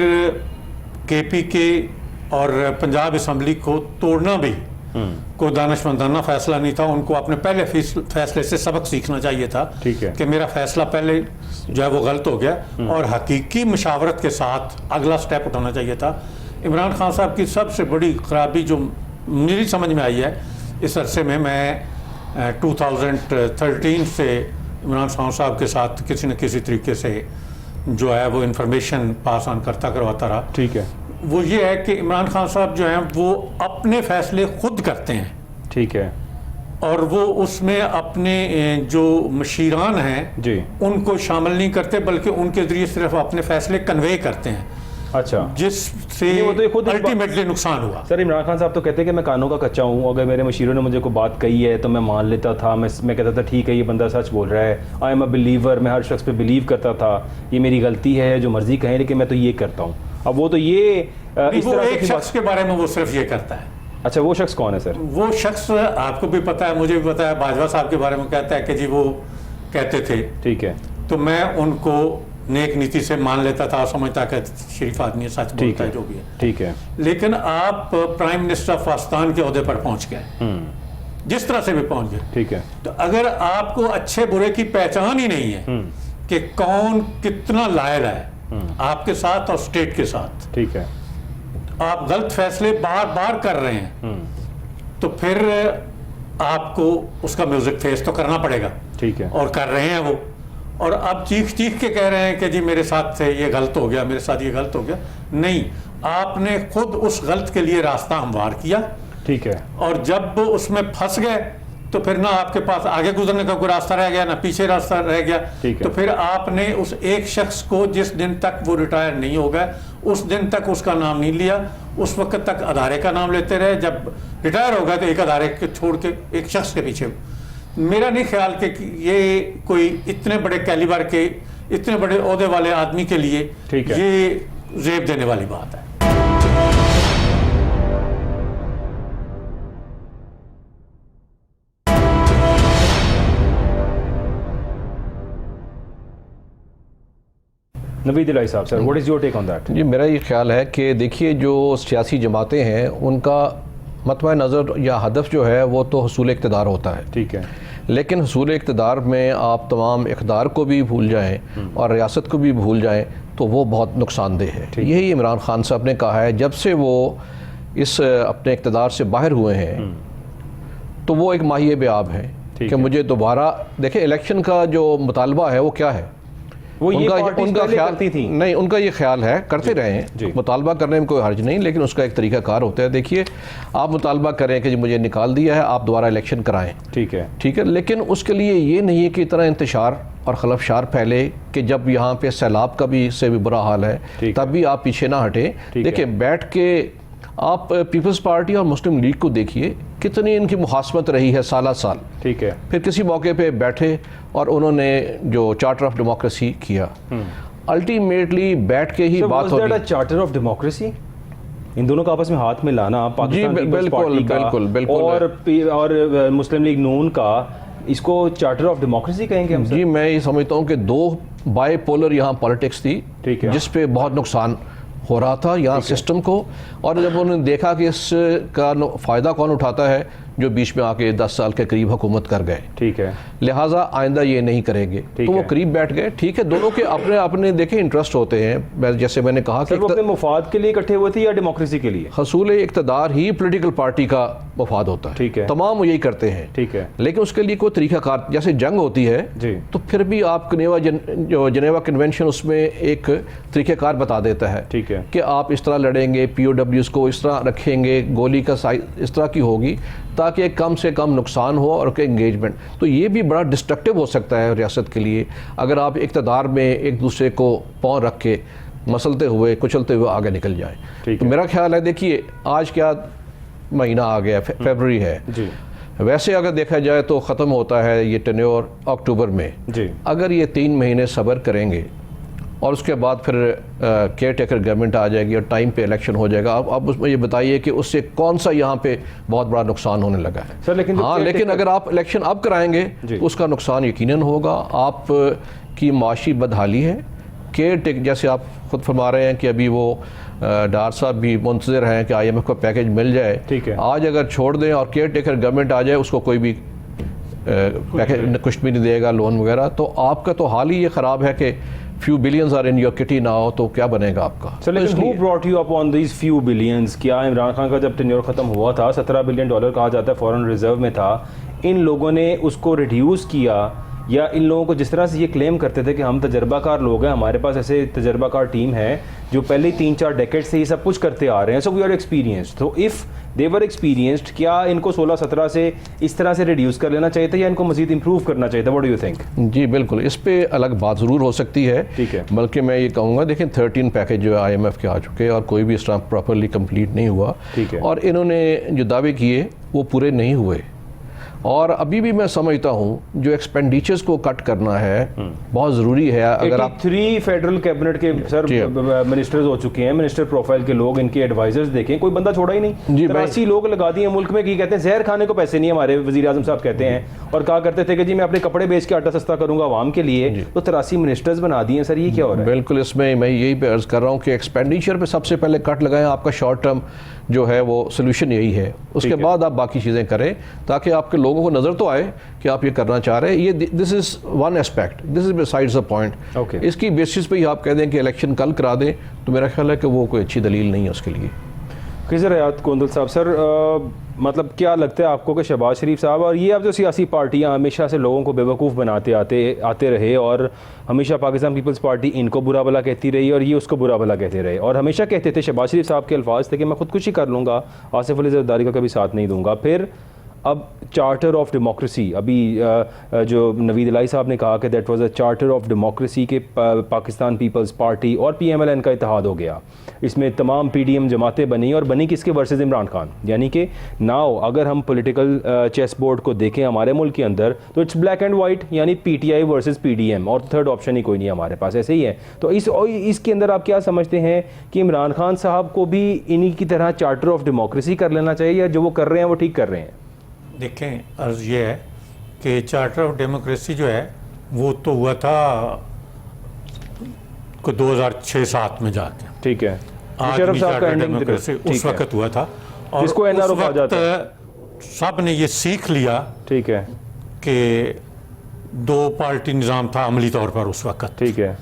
KP के और पंजाब असम्बली को तोड़ना भी कोई दानिशमंदाना फैसला नहीं था। उनको अपने पहले फैसले से सबक सीखना चाहिए था। ठीक है। कि मेरा फैसला पहले जो है वो गलत हो गया और हकीकी मशावरत के साथ अगला स्टेप उठाना चाहिए था। इमरान खान साहब की सबसे बड़ी खराबी जो मेरी समझ में आई है इस अरसे में, मैं 2013 से इमरान खान साहब के साथ किसी न किसी तरीके से जो है वो इंफॉर्मेशन पास ऑन करवाता रहा। ठीक है। वो ये है कि इमरान खान साहब जो हैं वो अपने फैसले खुद करते हैं। ठीक है। और वो उसमें अपने जो मशीरान हैं जी उनको शामिल नहीं करते, बल्कि उनके जरिए सिर्फ अपने फैसले कन्वे करते हैं। अच्छा। जिससे खुद अल्टीमेटली नुकसान हुआ। सर, इमरान खान साहब तो कहते हैं कि मैं कानों का कच्चा हूँ, अगर मेरे मशीरों ने मुझे कोई बात कही है तो मैं मान लेता था, मैं कहता था ठीक है ये बंदा सच बोल रहा है, आई एम अ बिलीवर, मैं हर शख्स पे बिलीव करता था, ये मेरी गलती है, जो मर्जी कहें लेकिन मैं तो ये करता हूँ। अब वो तो ये इस तरह एक शख्स के बारे में वो सिर्फ ये करता है। अच्छा, वो शख्स कौन है सर? वो शख्स आपको भी पता है, मुझे भी पता है, बाजवा साहब के बारे में कहता है कि जी वो कहते थे। ठीक है। तो मैं उनको नेक नीति से मान लेता था, समझता कि शरीफ आदमी सच बोलता है जो भी है। ठीक है। लेकिन आप प्राइम मिनिस्टर अफगानिस्तान के ओहदे पर पहुंच गए, जिस तरह से भी पहुंच गए। ठीक है। तो अगर आपको अच्छे बुरे की पहचान ही नहीं है कि कौन कितना लायल है आपके साथ और स्टेट के साथ, ठीक है, आप गलत फैसले बार बार कर रहे हैं, तो फिर आपको उसका म्यूजिक फेस तो करना पड़ेगा। ठीक है। और कर रहे हैं वो, और अब चीख चीख के कह रहे हैं कि जी मेरे साथ से ये गलत हो गया, मेरे साथ ये गलत हो गया। नहीं, आपने खुद उस गलत के लिए रास्ता हमवार किया। ठीक है। और जब उसमें फंस गए तो फिर ना आपके पास आगे गुजरने का कोई रास्ता रह गया, ना पीछे रास्ता रह गया। तो फिर आपने उस एक शख्स को जिस दिन तक वो रिटायर नहीं हो गया उस दिन तक उसका नाम नहीं लिया, उस वक्त तक अदारे का नाम लेते रहे। जब रिटायर हो गया तो एक अदारे के छोड़ के एक शख्स के पीछे। मेरा नहीं ख्याल कि ये कोई इतने बड़े कैलिबर के इतने बड़े ओहदे वाले आदमी के लिए ये जेब देने वाली बात है। नवीद इलाही साहब, sir what is your take on that? जी, मेरा ये ख्याल है कि देखिए जो सियासी जमातें हैं उनका मतवा नज़र या हदफ जो है वो तो हसूल इक़्तिदार होता है। ठीक है। लेकिन हसूल इक़्तिदार में आप तमाम इक़्तिदार को भी भूल जाएं और रियासत को भी भूल जाएं तो वो बहुत नुकसानदेह है। यही इमरान खान साहब ने कहा है जब से वो इस अपने इक़्तिदार से बाहर हुए हैं तो वो एक माहिए बेआब हैं। ठीक कि है। मुझे दोबारा देखिए इलेक्शन का जो मुतालबा है वो क्या है, वो ये पार्टीज पहले ख्याल करती थी। नहीं, उनका ये ख्याल है करते रहे जी। हैं, मुतालबा करने में कोई हर्ज नहीं, लेकिन उसका एक तरीका कार होता है। देखिए आप मुतालबा करें कि जी मुझे निकाल दिया है, आप दोबारा इलेक्शन कराएं, ठीक है, ठीक है, लेकिन उसके लिए ये नहीं है कि इतना इंतशार और खलफशार फैले कि जब यहाँ पे सैलाब का भी से भी बुरा हाल है ठीक तब भी आप पीछे ना हटे। देखिए बैठ के आप पीपल्स पार्टी और मुस्लिम लीग को देखिए कितनी इनकी मुहासमत रही है साल साल, ठीक है, फिर किसी मौके पे बैठे और उन्होंने जो चार्टर ऑफ डेमोक्रेसी किया, अल्टीमेटली बैठ के ही बात होगी। चार्टर ऑफ डेमोक्रेसी इन दोनों का आपस में हाथ मिलाना, पाकिस्तान पीपल्स बिल्कुल, पार्टी का बिल्कुल, बिल्कुल। और मुस्लिम लीग नून का, इसको चार्टर ऑफ डेमोक्रेसी कहेंगे हम सर? जी मैं ये समझता हूँ कि दो बाइपोलर यहाँ पॉलिटिक्स थी, ठीक है, जिस पे बहुत नुकसान हो रहा था यहाँ सिस्टम को, और जब उन्होंने देखा कि इसका फ़ायदा कौन उठाता है, जो बीच में आके 10 साल के करीब हुकूमत कर गए, ठीक है, लिहाजा आइंदा ये नहीं करेंगे, तो वो करीब बैठ गए। ठीक है, दोनों के अपने अपने देखे इंटरेस्ट होते हैं, जैसे मैंने कहा कि वो अपने मुफाद के लिए इकट्ठे हुए थे या डेमोक्रेसी के लिए? हसूल इक़्तिदार ही पॉलिटिकल पार्टी का मफाद होता है, ठीक है, तमाम यही करते हैं, ठीक है, लेकिन उसके लिए कोई तरीक़ाकार, जैसे जंग होती है जी, तो फिर भी आप जो जनेवा कन्वेंशन उसमें एक तरीक़ाकार बता देता है, ठीक है, कि आप इस तरह लड़ेंगे, POWs को इस तरह रखेंगे, गोली का साइज इस तरह की होगी ताकि कम से कम नुकसान हो और एंगेजमेंट। तो ये भी बड़ा डिस्ट्रक्टिव हो सकता है रियासत के लिए, अगर आप इक़्तिदार में एक दूसरे को पाँव रख के मसलते हुए कुचलते हुए आगे निकल जाएं। तो मेरा ख्याल है, देखिए आज क्या महीना आ गया, फरवरी है जी, वैसे अगर देखा जाए तो ख़त्म होता है ये टेन्योर अक्टूबर में जी। अगर ये 3 महीने सब्र करेंगे और उसके बाद फिर केयर टेकर गवर्नमेंट आ जाएगी और टाइम पे इलेक्शन हो जाएगा, आप उसमें ये बताइए कि उससे कौन सा यहाँ पे बहुत बड़ा नुकसान होने लगा है सर? लेकिन हाँ, लेकिन अगर आप इलेक्शन अब कराएंगे तो उसका नुकसान यकीनन होगा। आप की माशी बदहाली है, केयर टेक जैसे आप खुद फरमा रहे हैं कि अभी वो डार साहब भी मुंतज़िर हैं कि IMF का पैकेज मिल जाए, ठीक है, आज अगर छोड़ दें और केयर टेकर गवर्नमेंट आ जाए, उसको कोई भी पैकेज कुछ भी नहीं देगा, लोन वगैरह, तो आपका तो हाल ही ये ख़राब है कि few billions are in your kitty now, तो क्या बनेगा आपका? सर लेकिन who brought you up on these few billions? क्या इमरान खान का जब टेन्योर ख़त्म हुआ था, $17 बिलियन कहा जाता है फॉरेन रिजर्व में था, इन लोगों ने उसको रिड्यूस किया, या इन लोगों को जिस तरह से ये क्लेम करते थे कि हम तजर्बाकार लोग हैं, हमारे पास ऐसे तजर्बाकार टीम है जो पहले 3-4 डेकेड से ये सब कुछ करते आ रहे हैं, सो वी आर एक्सपीरियंस्ड, तो इफ़ दे वर एक्सपीरियंस्ड, क्या इनको 16-17 से इस तरह से रिड्यूस कर लेना चाहिए था या इनको मजीद इंप्रूव करना चाहिए था? What do you think? जी बिल्कुल, इस पे अलग बात ज़रूर हो सकती है, ठीक है, बल्कि मैं ये कहूँगा देखें 13 पैकेज जो है IMF के आ चुके हैं और कोई भी इस तरह प्रॉपरली कंप्लीट नहीं हुआ, ठीक है, और इन्होंने जो दावे किए वो पूरे नहीं हुए, और अभी भी मैं समझता हूँ जो एक्सपेंडिचर्स को कट करना है बहुत ज़रूरी है। अगर आप 3 फेडरल कैबिनेट के सर मिनिस्टर्स हो चुके हैं, मिनिस्टर प्रोफाइल के लोग, इनके एडवाइजर्स देखें, कोई बंदा छोड़ा ही नहीं। 83 लोग लगा दिए मुल्क में, की कहते हैं जहर खाने को पैसे नहीं, हमारे वजीर आजम साहब कहते हैं, और कहा करते थे कि जी मैं अपने कपड़े बेच के आटा सस्ता करूंगा आवाम के लिए, तो 83 मिनिस्टर्स बना दिए सर, ये क्या हो रहा है? बिल्कुल, इसमें मैं यही पे अर्ज़ कर रहा हूँ कि एक्सपेंडिचर पे सबसे पहले कट लगाएं, आपका शॉर्ट टर्म जो है वो सोल्यूशन यही है, उसके बाद आप बाकी चीज़ें करें ताकि आपके लोगों को नज़र तो आए कि आप ये करना चाह रहे हैं। ये this is one aspect, this is besides the point. इसकी बेसिस पे ही आप कह दें कि इलेक्शन कल करा दें, तो मेरा ख्याल है कि वो कोई अच्छी दलील नहीं है उसके लिए। खिज़र हयात कोंदल साहब, सर मतलब क्या लगता है आपको कि शहबाज शरीफ साहब और ये अब जो सियासी पार्टियां हमेशा से लोगों को बेवकूफ़ बनाते आते रहे, और हमेशा पाकिस्तान पीपल्स पार्टी इनको बुरा भला कहती रही और ये उसको बुरा भला कहते रहे, और हमेशा कहते थे, शहबाज शरीफ साहब के अल्फाज थे कि मैं खुदकुशी कर लूँगा, आसिफ अली ज़रदारी का कभी साथ नहीं दूँगा। फिर अब चार्टर ऑफ डेमोक्रेसी, अभी जो नवीद इलाही साहब ने कहा कि that was a charter of democracy के पाकिस्तान पीपल्स पार्टी और PMLN का इत्तेहाद हो गया, इसमें तमाम PDM जमातें बनी, और बनी किसके वर्सेस इमरान खान, यानी कि नाउ अगर हम पॉलिटिकल चेस बोर्ड को देखें हमारे मुल्क के अंदर तो इट्स ब्लैक एंड वाइट, यानी PTI वर्सेस PDM, और थर्ड ऑप्शन ही कोई नहीं हमारे पास, ऐसे ही है। तो इसके अंदर आप क्या समझते हैं कि इमरान खान साहब को भी इन्हीं की तरह चार्टर ऑफ डेमोक्रेसी कर लेना चाहिए, या जो वो कर रहे हैं वो ठीक कर रहे हैं? देखें, अर्ज़ ये है कि चार्टर ऑफ डेमोक्रेसी जो है वो तो हुआ था को 2006-07 में जाके, ठीक है, आदमी चार्टर डेमोक्रेसी उस वक्त हुआ था, और जिसको NRO कहा जाता है, सब ने ये सीख लिया, ठीक है, कि 2 पार्टी निज़ाम था अमली तौर पर उस वक्त, ठीक है,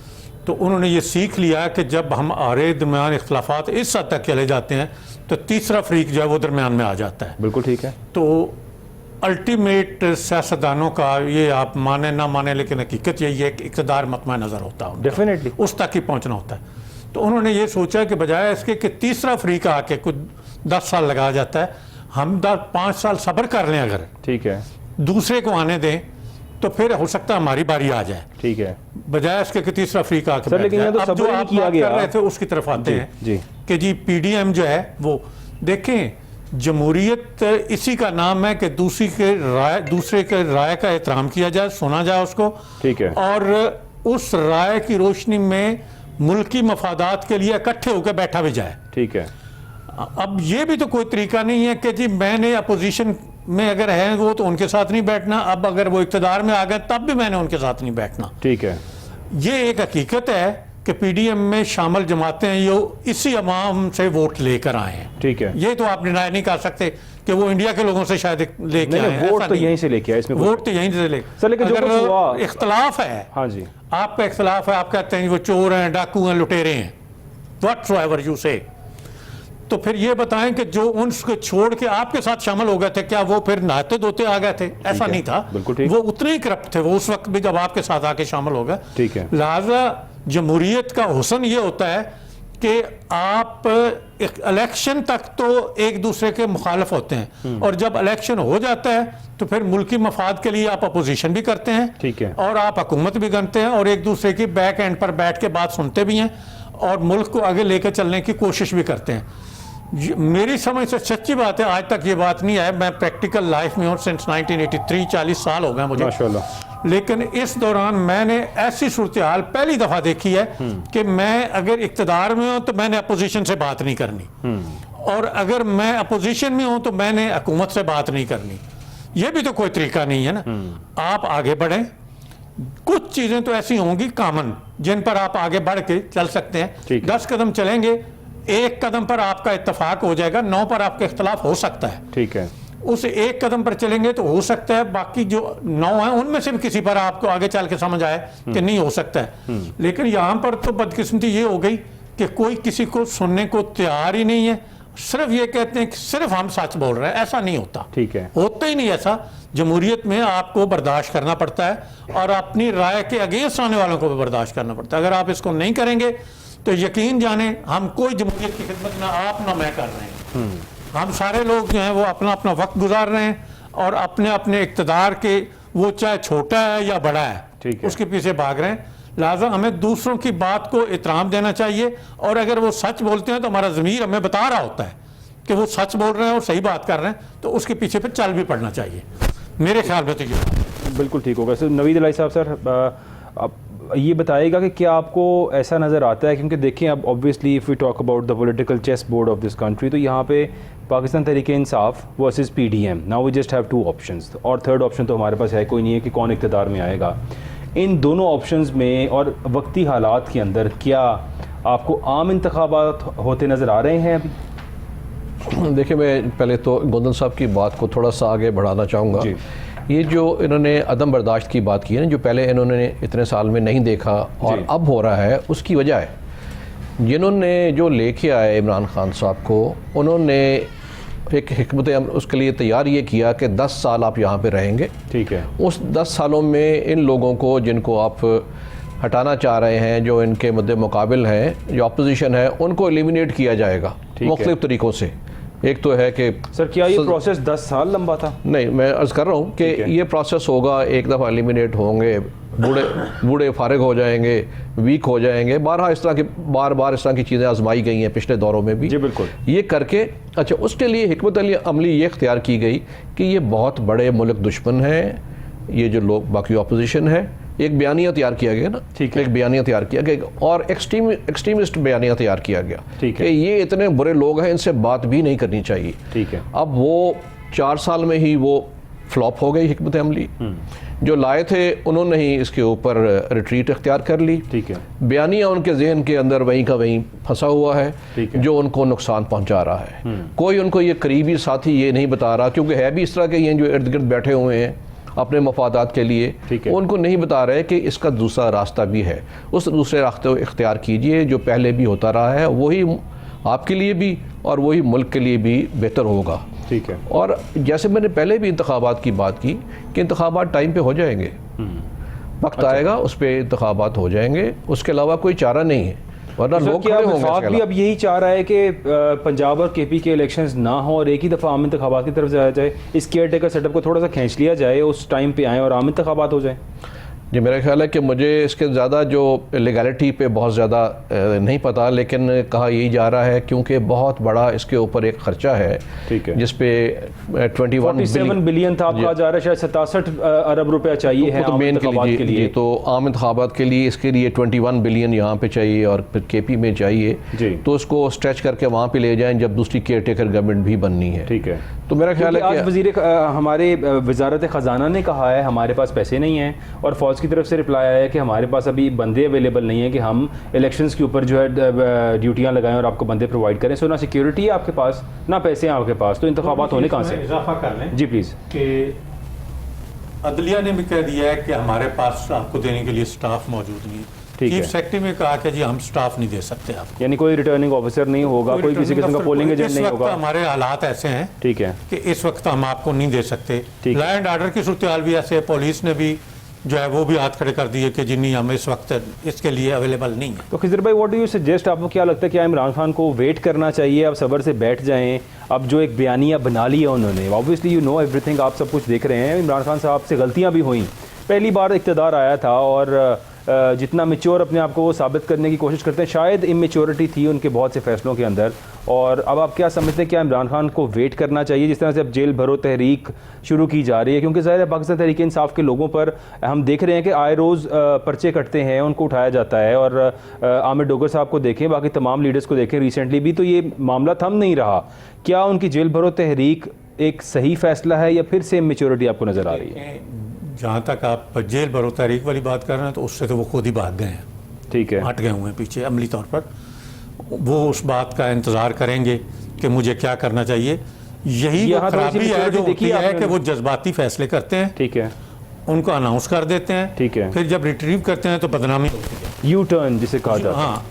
तो उन्होंने ये सीख लिया कि जब हम आरे दरमियान इख्तलाफात इस हद तक चले जाते हैं तो तीसरा फरीक जो है वो दरमियान में आ जाता है। बिल्कुल ठीक है। तो अल्टीमेट सियासतदानों का, ये आप माने ना माने लेकिन हकीकत यही है कि इक़्तिदार मतमा नज़र होता है, डेफिनेटली उस तक ही पहुंचना होता है। तो उन्होंने ये सोचा कि बजाय इसके कि तीसरा अफ्रीका आके कुछ 10 साल लगा जाता है, हम 5 साल सब्र कर लें, अगर ठीक है, दूसरे को आने दें तो फिर हो सकता है हमारी बारी आ जाए, ठीक है, बजाय इसके कि तीसरा अफ्रीका आके सर, बैठ लेकिन जाए। ये तो अब जो सब्र ही आप किया बात गया। कर रहे थे उसकी तरफ आते जी, हैं जी। कि जी पीडीएम जो है वो देखें, जमहूरियत इसी का नाम है कि दूसरे के राय का एहतराम किया जाए, सुना जाए उसको, ठीक है, और उस राय की रोशनी में मुल्की मफादात के लिए इकट्ठे होकर बैठा भी जाए। ठीक है। अब ये भी तो कोई तरीका नहीं है कि जी मैंने अपोजिशन में अगर है वो तो उनके साथ नहीं बैठना, अब अगर वो इक़्तिदार में आ गए तब भी मैंने उनके साथ नहीं बैठना। ठीक है, ये एक हकीकत है कि पीडीएम में शामिल जमातें हैं ये इसी अवाम से वोट लेकर आए हैं। ठीक है, ये तो आप डिनाई नहीं कर सकते कि वो इंडिया के लोगों से शायद लेके आए हैं, वोट ऐसा तो नहीं। यहीं से लेके आए, इसमें वोट तो यहीं से ले। सर, लेकिन जो कुछ हुआ, इख्तलाफ है, हाँ जी, आपका इख्तलाफ है, आप कहते हैं वो चोर हैं, डाकू हैं, लुटेरे हैं, व्हाटसोएवर यू से, तो फिर ये बताएं कि जो उनको छोड़ के आपके साथ शामिल हो गए थे, क्या वो फिर नहाते धोते आ गए थे? ऐसा नहीं था, बिल्कुल ठीक। वो उतने ही करप्ट थे वो उस वक्त भी जब आपके साथ आके शामिल हो गए। ठीक है। लिहाजा जमहूरियत का हुस्न ये होता है कि आप इलेक्शन तक तो एक दूसरे के मुखालिफ होते हैं, और जब इलेक्शन हो जाता है तो फिर मुल्की मफाद के लिए आप अपोजिशन भी करते हैं, ठीक है, और आप हुकूमत भी बनते हैं, और एक दूसरे की बैक एंड पर बैठ के बात सुनते भी हैं, और मुल्क को आगे लेकर चलने की कोशिश भी करते हैं। मेरी समझ से सच्ची बात है, आज तक ये बात नहीं है, मैं प्रैक्टिकल लाइफ में हूँ सिंस 1983, 40 साल हो गए मुझे माशाल्लाह, लेकिन इस दौरान मैंने ऐसी सूरत हाल पहली दफा देखी है कि मैं अगर इक्तदार में हूं तो मैंने अपोजिशन से बात नहीं करनी, और अगर मैं अपोजिशन में हूं तो मैंने हुकूमत से बात नहीं करनी। यह भी तो कोई तरीका नहीं है ना। आप आगे बढ़ें, कुछ चीजें तो ऐसी होंगी कॉमन जिन पर आप आगे बढ़ के चल सकते हैं। 10 कदम चलेंगे, एक कदम पर आपका इत्तफाक हो जाएगा, 9 पर आपका इख्तलाफ हो सकता है। ठीक है, उस एक कदम पर चलेंगे तो हो सकता है बाकी जो 9 है उनमें से भी किसी पर आपको आगे चल के समझ आए कि नहीं हो सकता है। लेकिन यहां पर तो बदकिस्मती ये हो गई कि कोई किसी को सुनने को तैयार ही नहीं है, सिर्फ ये कहते हैं कि सिर्फ हम सच बोल रहे हैं। ऐसा नहीं होता, ठीक है, होता ही नहीं ऐसा। जमहूरियत में आपको बर्दाश्त करना पड़ता है, और अपनी राय के अगेंस्ट आने वालों को भी बर्दाश्त करना पड़ता है। अगर आप इसको नहीं करेंगे तो यकीन जाने हम कोई जमहूरियत की खिदमत ना आप ना मैं कर रहे हैं। हम सारे लोग जो हैं वो अपना अपना वक्त गुजार रहे हैं, और अपने अपने इक़्तिदार के, वो चाहे छोटा है या बड़ा है, उसके पीछे भाग रहे हैं। लिहाजा हमें दूसरों की बात को एहतराम देना चाहिए, और अगर वो सच बोलते हैं तो हमारा ज़मीर हमें बता रहा होता है कि वो सच बोल रहे हैं और सही बात कर रहे हैं, तो उसके पीछे फिर चल भी पड़ना चाहिए। मेरे ख्याल में तो ये बिल्कुल ठीक होगा। सर नवीद इलाही साहब, सर आप ये बताइएगा कि क्या आपको ऐसा नज़र आता है, क्योंकि देखें अब obviously if we talk about the political chess board of this country, तो यहाँ पे Pakistan Tehreek Insaf versus PDM, now we just have 2 options, और थर्ड ऑप्शन तो हमारे पास है कोई नहीं है कि कौन इक़्तिदार में आएगा। इन दोनों ऑप्शंस में और वक्ती हालात के अंदर क्या आपको आम इंतखाबात होते नज़र आ रहे हैं अभी? देखिए, मैं पहले तो गोंदन साहब की बात को थोड़ा सा आगे बढ़ाना चाहूँगा। ये जो इन्होंने अदम बर्दाश्त की बात की है ना, जो पहले इन्होंने इतने साल में नहीं देखा और अब हो रहा है, उसकी वजह है जिन्होंने जो लेके आए इमरान खान साहब को, उन्होंने एक हिकमत उसके लिए तैयार ये किया कि 10 साल आप यहाँ पे रहेंगे। ठीक है, उस 10 सालों में इन लोगों को जिनको आप हटाना चाह रहे हैं, जो इनके मुद्दे मुकाबिल हैं, जो अपोजिशन है, उनको एलिमिनेट किया जाएगा मुख्तलिफ तरीक़ों से। एक तो है कि सर क्या ये प्रोसेस 10 साल लंबा था? नहीं, मैं अर्ज़ कर रहा हूँ कि ये प्रोसेस होगा, एक दफ़ा एलिमिनेट होंगे, बूढ़े फारिग हो जाएंगे, वीक हो जाएंगे। बार इस तरह की चीज़ें आजमाई गई हैं पिछले दौरों में भी। जी बिल्कुल। ये करके अच्छा, उसके लिए हिकमत अमली ये इख्तियार की गई कि ये बहुत बड़े मुल्क दुश्मन हैं, ये जो लोग बाकी अपोजिशन है, एक बयानिया तैयार किया गया ना, ठीक है, एक बयानिया तैयार किया गया, और एक्सट्रीमिस्ट बयानिया तैयार किया गया कि ये इतने बुरे लोग हैं, इनसे बात भी नहीं करनी चाहिए। ठीक है। अब वो 4 साल में ही वो फ्लॉप हो गई हिकमत अमली। जो लाए थे उन्होंने ही इसके ऊपर रिट्रीट इख्तियार कर ली। ठीक है। बयानिया उनके जहन के अंदर वहीं का वहीं फंसा हुआ है, जो उनको नुकसान पहुंचा रहा है। कोई उनको ये करीबी साथी ये नहीं बता रहा, क्योंकि है भी इस तरह के ये जो इर्द गिर्द बैठे हुए हैं अपने मफादात के लिए, उनको नहीं बता रहे कि इसका दूसरा रास्ता भी है। उस दूसरे रास्ते को इख्तियार कीजिए, जो पहले भी होता रहा है, वही आपके लिए भी और वही मुल्क के लिए भी बेहतर होगा। ठीक है। और जैसे मैंने पहले भी इंतखाबात की बात की कि इंतखाबात टाइम पे हो जाएंगे, वक्त आएगा उस पर इंतखाबात हो जाएंगे, उसके अलावा कोई चारा नहीं है, वरना सर, लोग क्या खड़े होंगे वफाक इसके भी अब यही चाह रहा है कि पंजाब और केपी के इलेक्शंस ना हो और एक ही दफ़ा आम इंतखाबात की तरफ जाया जाए, इस केयर टेकर सेटअप को थोड़ा सा खींच लिया जाए, उस टाइम पे आए और आम इंतखाबात हो जाए? जी मेरा ख्याल है कि मुझे इसके ज़्यादा जो लीगैलिटी पे बहुत ज़्यादा नहीं पता, लेकिन कहा यही जा रहा है क्योंकि बहुत बड़ा इसके ऊपर एक ख़र्चा है, ठीक है, जिस पे 47 बिलियन था, आपका जा रहा है शायद 67 अरब रुपया चाहिए है तो आम मेन इंतखाबात के लिए। तो आम इंतखाबात के लिए इसके लिए 21 बिलियन यहाँ पे चाहिए और फिर केपी में चाहिए जी। तो उसको स्ट्रेच करके वहाँ पे ले जाएं जब दूसरी केयर टेकर गवर्नमेंट भी बननी है। ठीक है, तो मेरा ख्याल है आज कि वजीर हमारे वजारत ख़जाना ने कहा है हमारे पास पैसे नहीं हैं, और फौज की तरफ से रिप्लाई आया है कि हमारे पास अभी बंदे अवेलेबल नहीं है कि हम इलेक्शंस के ऊपर जो है ड्यूटियां लगाएं और आपको बंदे प्रोवाइड करें। सो ना सिक्योरिटी है आपके पास, ना पैसे हैं आपके पास, तो इंतखाबात होने कहाँ से? इजाफा कर लें जी प्लीज़। कि अदलिया ने भी कह दिया है कि हमारे पास आपको देने के लिए स्टाफ मौजूद नहीं है। ठीक चीफ है। सेक्रेटरी ने कहा कि जी हम स्टाफ नहीं दे सकते आपको, यानी कोई रिटर्निंग ऑफिसर नहीं होगा, कोई किसी किस्म का पोलिंग एजेंट नहीं इस वक्त होगा। हमारे हालात ऐसे हैं ठीक है, कि इस वक्त हम आपको नहीं दे सकते। ठीक है। लॉ एंड ऑर्डर की सूरत हाल भी ऐसे है, पुलिस ने भी जो है वो भी हाथ खड़े कर दिए कि जी नहीं हम इस वक्त इसके लिए अवेलेबल नहीं है। तो खिजर भाई व्हाट डू यू सजेस्ट, आपको क्या लगता है क्या इमरान खान को वेट करना चाहिए, अब सब्र से बैठ जाएं? अब जो एक बयानिया बना लिया उन्होंने, ऑब्वियसली यू नो एवरीथिंग, आप सब कुछ देख रहे हैं, इमरान खान साहब से गलतियां भी हुई, पहली बार इक़्तिदार आया था और जितना मेच्योर अपने आप को वो साबित करने की कोशिश करते हैं, शायद इमेच्योरिटी थी उनके बहुत से फैसलों के अंदर। और अब आप क्या समझते हैं, क्या इमरान खान को वेट करना चाहिए जिस तरह से अब जेल भरो तहरीक शुरू की जा रही है? क्योंकि ज़ाहिर है पाकिस्तान तहरीक इंसाफ के लोगों पर हम देख रहे हैं कि आए रोज़ पर्चे कटते हैं, उनको उठाया जाता है। और आमिर डोगर साहब को देखें, बाकी तमाम लीडर्स को देखें रिसेंटली भी, तो ये मामला थम नहीं रहा। क्या उनकी जेल भरो तहरीक एक सही फैसला है या फिर से इमेच्योरिटी आपको नज़र आ रही है? जहाँ तक आप जेल भरो तारीख वाली बात कर रहे हैं तो उससे तो वो खुद ही भाग गए हैं, ठीक है, हट गए हुए हैं पीछे अमली तौर पर। वो उस बात का इंतज़ार करेंगे कि मुझे क्या करना चाहिए। यही वो यहाँ तो खराबी ऐसी है जो देखी होती है आपने? कि वो जज्बाती फैसले करते हैं, ठीक है, उनको अनाउंस कर देते हैं, ठीक है, फिर जब रिट्रीव करते हैं तो बदनामी होती है। यू टर्न जिसे कहा जाता है। हाँ,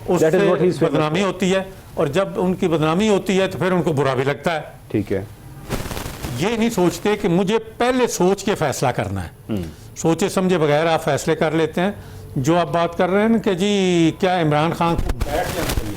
That is what he is उससे famous बदनामी होती है, और जब उनकी बदनामी होती है तो फिर उनको बुरा भी लगता है। ठीक है, ये नहीं सोचते कि मुझे पहले सोच के फैसला करना है, सोचे समझे बगैर आप फैसले कर लेते हैं। जो आप बात कर रहे हैं ना कि जी क्या इमरान खान को बैठ जाना चाहिए,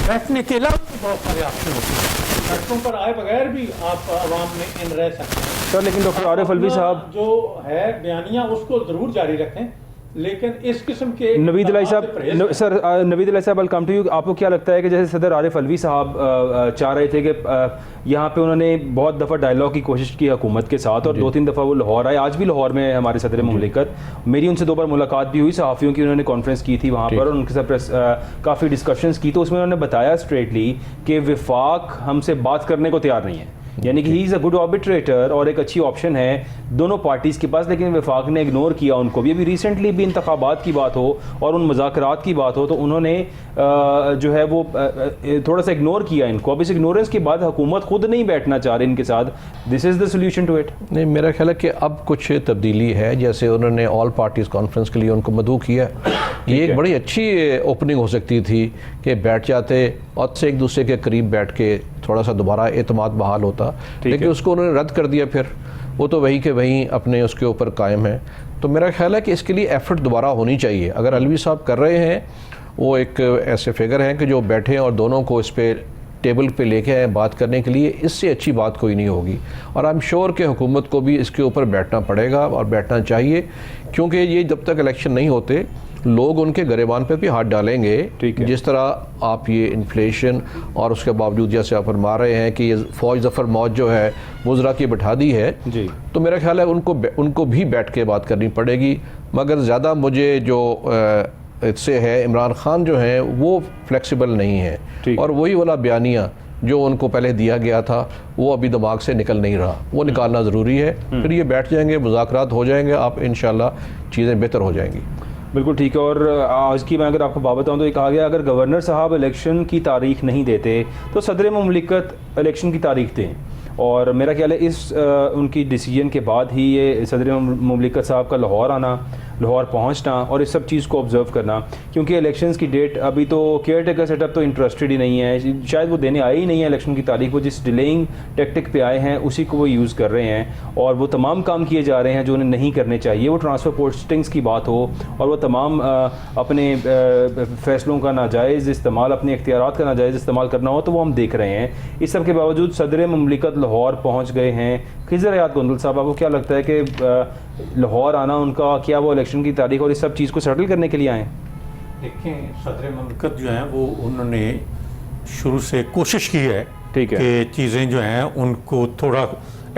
बैठने के अलावा तो बहुत सारे ऑप्शन होते हैं, सड़कों पर आए बगैर भी आप आवाम में इन रह सकते हैं। सर लेकिन डॉक्टर आरिफ अलवी साहब जो है बयानिया उसको जरूर जारी रखें, लेकिन इस किस्म के नवीद अलाई साहब सर नवीद अलाई साहब, वेलकम टू यू। आपको क्या लगता है कि जैसे सदर आरिफ अलवी साहब चाह रहे थे कि यहाँ पे उन्होंने बहुत दफ़ा डायलॉग की कोशिश की हुकूमत के साथ, और 2-3 दफ़ा वो लाहौर आए, आज भी लाहौर में हमारे सदर मुमलिकत, मेरी उनसे 2 बार मुलाकात भी हुई, सहाफ़ियों की उन्होंने कॉन्फ्रेंस की थी वहाँ पर और उनके साथ प्रेस काफ़ी डिस्कशंस की, तो उसमें उन्होंने बताया स्ट्रेटली कि वफाक हमसे बात करने को तैयार नहीं है, यानी कि he is a good arbitrator और एक अच्छी ऑप्शन है दोनों पार्टीज़ के पास, लेकिन वफाक ने इग्नोर किया उनको भी। अभी रिसेंटली भी इंतखाबात की बात हो और उन मुज़ाकरात की बात हो तो उन्होंने जो है वो थोड़ा सा इग्नोर किया इनको। अब इस इग्नोरेंस के बाद हुकूमत खुद नहीं बैठना चाह रही इनके साथ, this is the solution to it. नहीं, मेरा ख्याल है कि अब कुछ तब्दीली है, जैसे उन्होंने ऑल पार्टीज़ कॉन्फ्रेंस के लिए उनको मदऊ किया, ये एक बड़ी अच्छी ओपनिंग हो सकती थी कि बैठ जाते और से एक दूसरे के करीब बैठ के थोड़ा सा दोबारा एतमाद बहाल होता, लेकिन उसको उन्होंने रद्द कर दिया, फिर वो तो वहीं के वहीं अपने उसके ऊपर कायम है। तो मेरा ख्याल है कि इसके लिए एफर्ट दोबारा होनी चाहिए। अगर अलवी साहब कर रहे हैं, वो एक ऐसे फिगर हैं कि जो बैठे और दोनों को इस पर टेबल पे लेके आए बात करने के लिए, इससे अच्छी बात कोई नहीं होगी। और आई एम श्योर कि हुकूमत को भी इसके ऊपर बैठना पड़ेगा और बैठना चाहिए, क्योंकि ये जब तक इलेक्शन नहीं होते लोग उनके गरेबान पे भी हाथ डालेंगे। जिस तरह आप ये इन्फ्लेशन और उसके बावजूद जैसे आप फरमा रहे हैं कि ये फौज जफर मौत जो है मुजरा की बैठा दी है जी, तो मेरा ख्याल है उनको भी बैठ के बात करनी पड़ेगी। मगर ज़्यादा मुझे जो इससे है, इमरान खान जो हैं वो फ्लेक्सिबल नहीं है, और वही वाला बयानिया जो उनको पहले दिया गया था वो अभी दिमाग से निकल नहीं रहा, वो निकालना ज़रूरी है। फिर ये बैठ जाएंगे, मुज़ाकरात हो जाएंगे, आप इंशाल्लाह चीज़ें बेहतर हो जाएंगी। बिल्कुल ठीक है। और आज की मैं अगर आपको बात बताऊँ तो ये कहा गया अगर गवर्नर साहब इलेक्शन की तारीख नहीं देते तो सदर मुमलिकत इलेक्शन की तारीख दें, और मेरा ख्याल है इस उनकी डिसीजन के बाद ही ये सदर मुमलिकत साहब का लाहौर आना लाहौर पहुँचना और इस सब चीज़ को ऑब्ज़र्व करना, क्योंकि इलेक्शंस की डेट अभी तो केयर टेकर सेटअप तो इंटरेस्टेड ही नहीं है, शायद वो देने आए ही नहीं है इलेक्शन की तारीख, वो जिस डिलेइंग टेक्टिक पे आए हैं उसी को वो यूज़ कर रहे हैं और वो तमाम काम किए जा रहे हैं जो उन्हें नहीं करने चाहिए। वो ट्रांसफ़र पोस्टिंग्स की बात हो और वो तमाम अपने फ़ैसलों का नाजायज़ इस्तेमाल, अपने इख्तियारात का नाजायज़ इस्तेमाल करना हो तो वो हम देख रहे हैं। इस सब के बावजूद सदर मुमलिकत लाहौर पहुँच गए हैं। खिज़र हयात गोंदल साहब, आपको क्या लगता है कि लाहौर आना उनका, क्या वो इलेक्शन की तारीख और इस सब चीज़ को सेटल करने के लिए आए? देखें, सदर मुमलिकत जो हैं वो उन्होंने शुरू से कोशिश की है ठीक है कि चीज़ें जो हैं उनको थोड़ा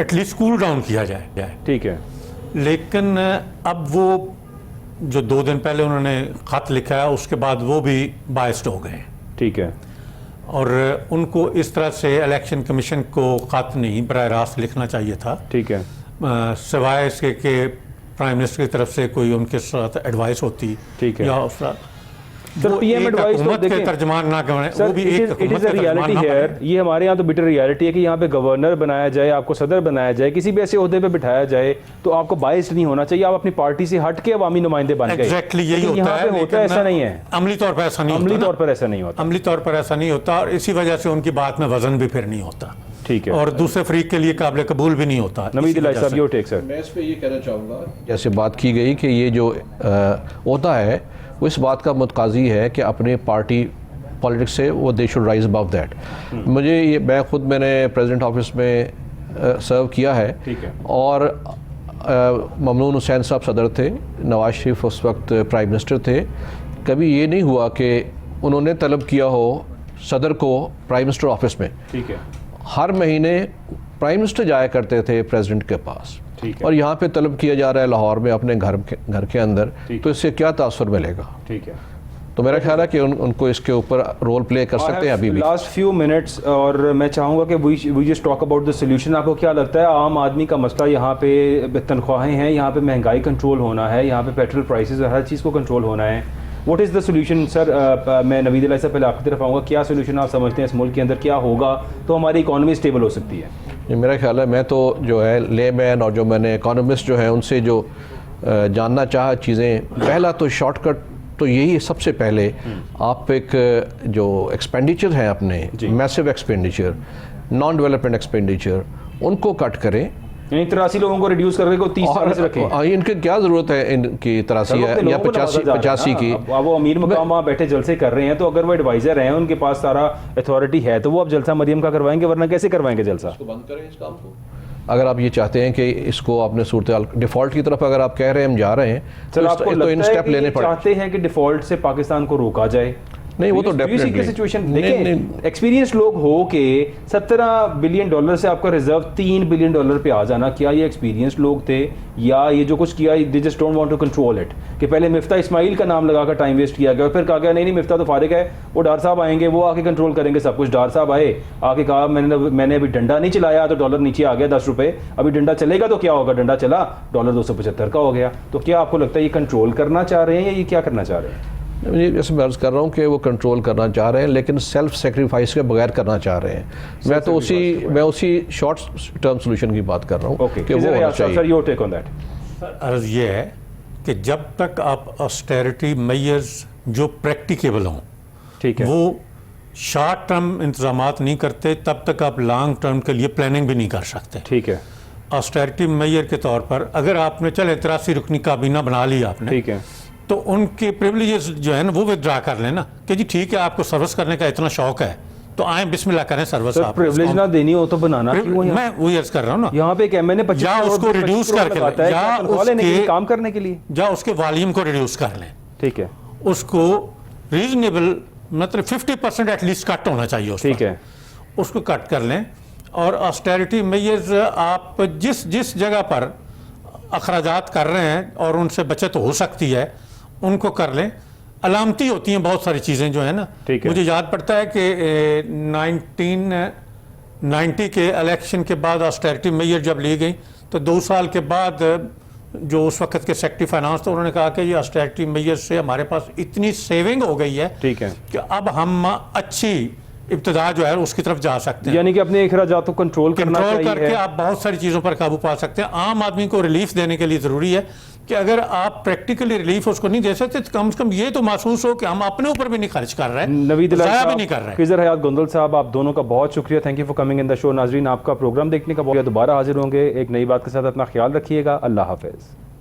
एटलीस्ट कूल डाउन किया जाए। ठीक है, लेकिन अब वो जो 2 दिन पहले उन्होंने ख़त लिखा है उसके बाद वो भी बाइस्ड हो गए। ठीक है, और उनको इस तरह से इलेक्शन कमीशन को ख़त नहीं बराह रास्त लिखना चाहिए था। ठीक है, सिवाय इसके कि प्राइम मिनिस्टर की तरफ से कोई उनके साथ एडवाइस होती। ठीक है, या सर पीएम एडवाइस तो देखें, तर्जमान ना करें, सर वो भी इट इज़ अ रियलिटी है। ये हमारे यहाँ तो बिटर रियलिटी है कि यहाँ पे गवर्नर बनाया जाए, आपको सदर बनाया जाए, किसी भी ऐसे ओहदे पे बिठाया जाए तो आपको बाइस्ड नहीं होना चाहिए, आप अपनी पार्टी से हट के अवामी नुमाइंदे बन गए। एग्जैक्टली यही होता यहाँ है, पे होता है ऐसा नहीं है, अमली तौर पर ऐसा नहीं होता। अमली तौर पर ऐसा नहीं होता, अमली तौर पर ऐसा नहीं होता और इसी वजह से उनकी बात में वजन भी फिर नहीं होता। ठीक है, और दूसरे फरीक के लिए काबिल कबूल भी नहीं होता। नवीद इलाही साहब, योर टेक सर। मैं इस पे ये कहना चाहूँगा, जैसे बात की गई कि ये जो होता है वो इस बात का मुतकाजी है कि अपने पार्टी पॉलिटिक्स से वो they should rise above that. मुझे ये, मैंने प्रेसिडेंट ऑफिस में सर्व किया है। ठीक है, और ममनून हुसैन साहब सदर थे, नवाज शरीफ उस वक्त प्राइम मिनिस्टर थे। कभी ये नहीं हुआ कि उन्होंने तलब किया हो सदर को प्राइम मिनिस्टर ऑफिस में। ठीक है, हर महीने प्राइम मिनिस्टर जाया करते थे प्रेसिडेंट के पास, और यहाँ पे तलब किया जा रहा है लाहौर में अपने घर के अंदर, तो इससे क्या तासुर मिलेगा? ठीक है, तो मेरा ख्याल है कि उनको इसके ऊपर रोल प्ले कर सकते हैं अभी भी। लास्ट फ्यू मिनट्स, और मैं चाहूँगा कि we just talk about the solution. आपको क्या लगता है आम आदमी का मसला यहाँ पे तनख्वाहें हैं, यहाँ पे महंगाई कंट्रोल होना है, यहाँ पे पेट्रोल प्राइसेस हर चीज़ को कंट्रोल होना है, what is the solution? Sir मैं नवीद इलाही से पहले आपकी तरफ आऊँगा, क्या सोल्यूशन आप समझते हैं इस मुल्क के अंदर क्या होगा तो हमारी इकॉनमी स्टेबल हो सकती है? मेरा ख्याल है, मैं तो जो है लेमैन और जो मैंने इकोनॉमिस्ट जो है उनसे जो जानना चाहा चीज़ें, पहला तो शॉर्टकट तो यही है, सबसे पहले आप एक जो एक्सपेंडिचर है अपने massive expenditure, non development expenditure, उनको कट करें। 83 लोगों को रिड्यूस करके को 30 साल से रखें। इनकी क्या ज़रूरत है इनकी 83 या 85 की? वो अमीर मुकाम वहाँ बैठे जलसे कर रहे हैं, तो अगर वो एडवाइज़र हैं, उनके पास सारा अथॉरिटी है, तो वो अब जलसा मरियम का करवाएंगे, वरना कैसे करवाएंगे जलसा? बंद करें इस काम को। अगर आप ये चाहते हैं कि इसको आपने सूरत डिफ़ॉल्ट की तरफ अगर आप कह रहे हैं हम जा रहे हैं, सर आपको तो इन स्टेप लेने पड़े। चाहते हैं कि डिफ़ॉल्ट से पाकिस्तान को रोका जाए? नहीं, वो तो डेफिनेटली सिचुएशन देखें, एक्सपीरियंस लोग हो के 17 बिलियन डॉलर से आपका रिजर्व 3 बिलियन डॉलर पे आ जाना, क्या ये एक्सपीरियंस लोग थे या ये जो कुछ किया they just don't want to control it? कि पहले मिफ्ता इस्माइल का नाम लगाकर टाइम वेस्ट किया गया, फिर कहा गया नहीं मिफ्ता तो फारिग है, वो डार साहब आएंगे, वो आके कंट्रोल करेंगे सब कुछ। डार साहब आए, आके कहा मैंने अभी डंडा नहीं चलाया तो डॉलर नीचे आ गया 10 रुपये, अभी डंडा चलेगा तो क्या होगा? डंडा चला, डॉलर 275 का हो गया। तो क्या आपको लगता है ये कंट्रोल करना चाह रहे हैं या ये क्या करना चाह रहे हैं? जैसे मैं अर्ज़ कर रहा हूँ कि वो कंट्रोल करना चाह रहे हैं, लेकिन सेल्फ सेक्रीफाइस के बगैर करना चाह रहे हैं। मैं तो उसी शॉर्ट टर्म सोल्यूशन की बात कर रहा हूँ कि वो होना चाहिए। Sir your take on that. अर्ज़ ये है कि जब तक आप ऑस्टेरिटी मेजर्स जो प्रैक्टिकेबल हों, ठीक है, वो शॉर्ट टर्म इंतजामात नहीं करते, तब तक आप लॉन्ग टर्म के लिए प्लानिंग भी नहीं कर सकते। ठीक है, ऑस्टेरिटी मेजर के तौर पर अगर आपने चले 83 रुकनी काबीना बना लिया आपने, ठीक है, तो उनके प्रिविलेजेस जो है ना वो विदड्रा कर लेना कि जी ठीक है आपको सर्विस करने का इतना शौक है तो आए बिस्मिल्लाह करें सर्विस। आप प्रिविलेज ना देनी हो तो बनाना क्यों? मैं वो अर्ज कर रहा हूँ ना, यहाँ पे एक एमएनए 25 या उसको रिड्यूस करके या उसके काम करने के लिए, या उसके वॉल्यूम को रिड्यूस कर लें। ठीक है, उसको रीजनेबल मतलब 50% एटलीस्ट कट होना चाहिए। ठीक है, उसको कट कर लें। और ऑस्टेरिटी मेजर्स आप जिस जगह पर अखराजात कर रहे हैं और उनसे बचत हो सकती है उनको कर लें। अलामती होती हैं बहुत सारी चीज़ें जो है ना। मुझे याद पड़ता है कि 1990 के इलेक्शन के बाद ऑस्टेरिटी मेजर जब ली गई तो 2 साल के बाद जो उस वक्त के सेक्रेटरी फाइनेंस तो उन्होंने कहा कि ये ऑस्टेरिटी मेजर से हमारे पास इतनी सेविंग हो गई है, ठीक है, कि अब हम अच्छी इब्तिदा जो है उसकी तरफ जा सकते हैं। यानी कि अपने अखराजात को कंट्रोल करके आप बहुत सारी चीज़ों पर काबू पा सकते हैं। आम आदमी को रिलीफ देने के लिए ज़रूरी है कि अगर आप प्रैक्टिकली रिलीफ उसको नहीं दे सकते तो कम से कम ये तो महसूस हो कि हम अपने ऊपर भी नहीं खर्च कर रहे हैं, नवीद ज़ाया भी नहीं कर रहे हैं। खिज़र हयात गोंदल साहब, आप दोनों का बहुत शुक्रिया, thank you for coming in the show. नाजरीन, आपका प्रोग्राम देखने का बहुत, दोबारा हाजिर होंगे एक नई बात के साथ। अपना ख्याल रखिएगा, अल्लाह हाफिज़।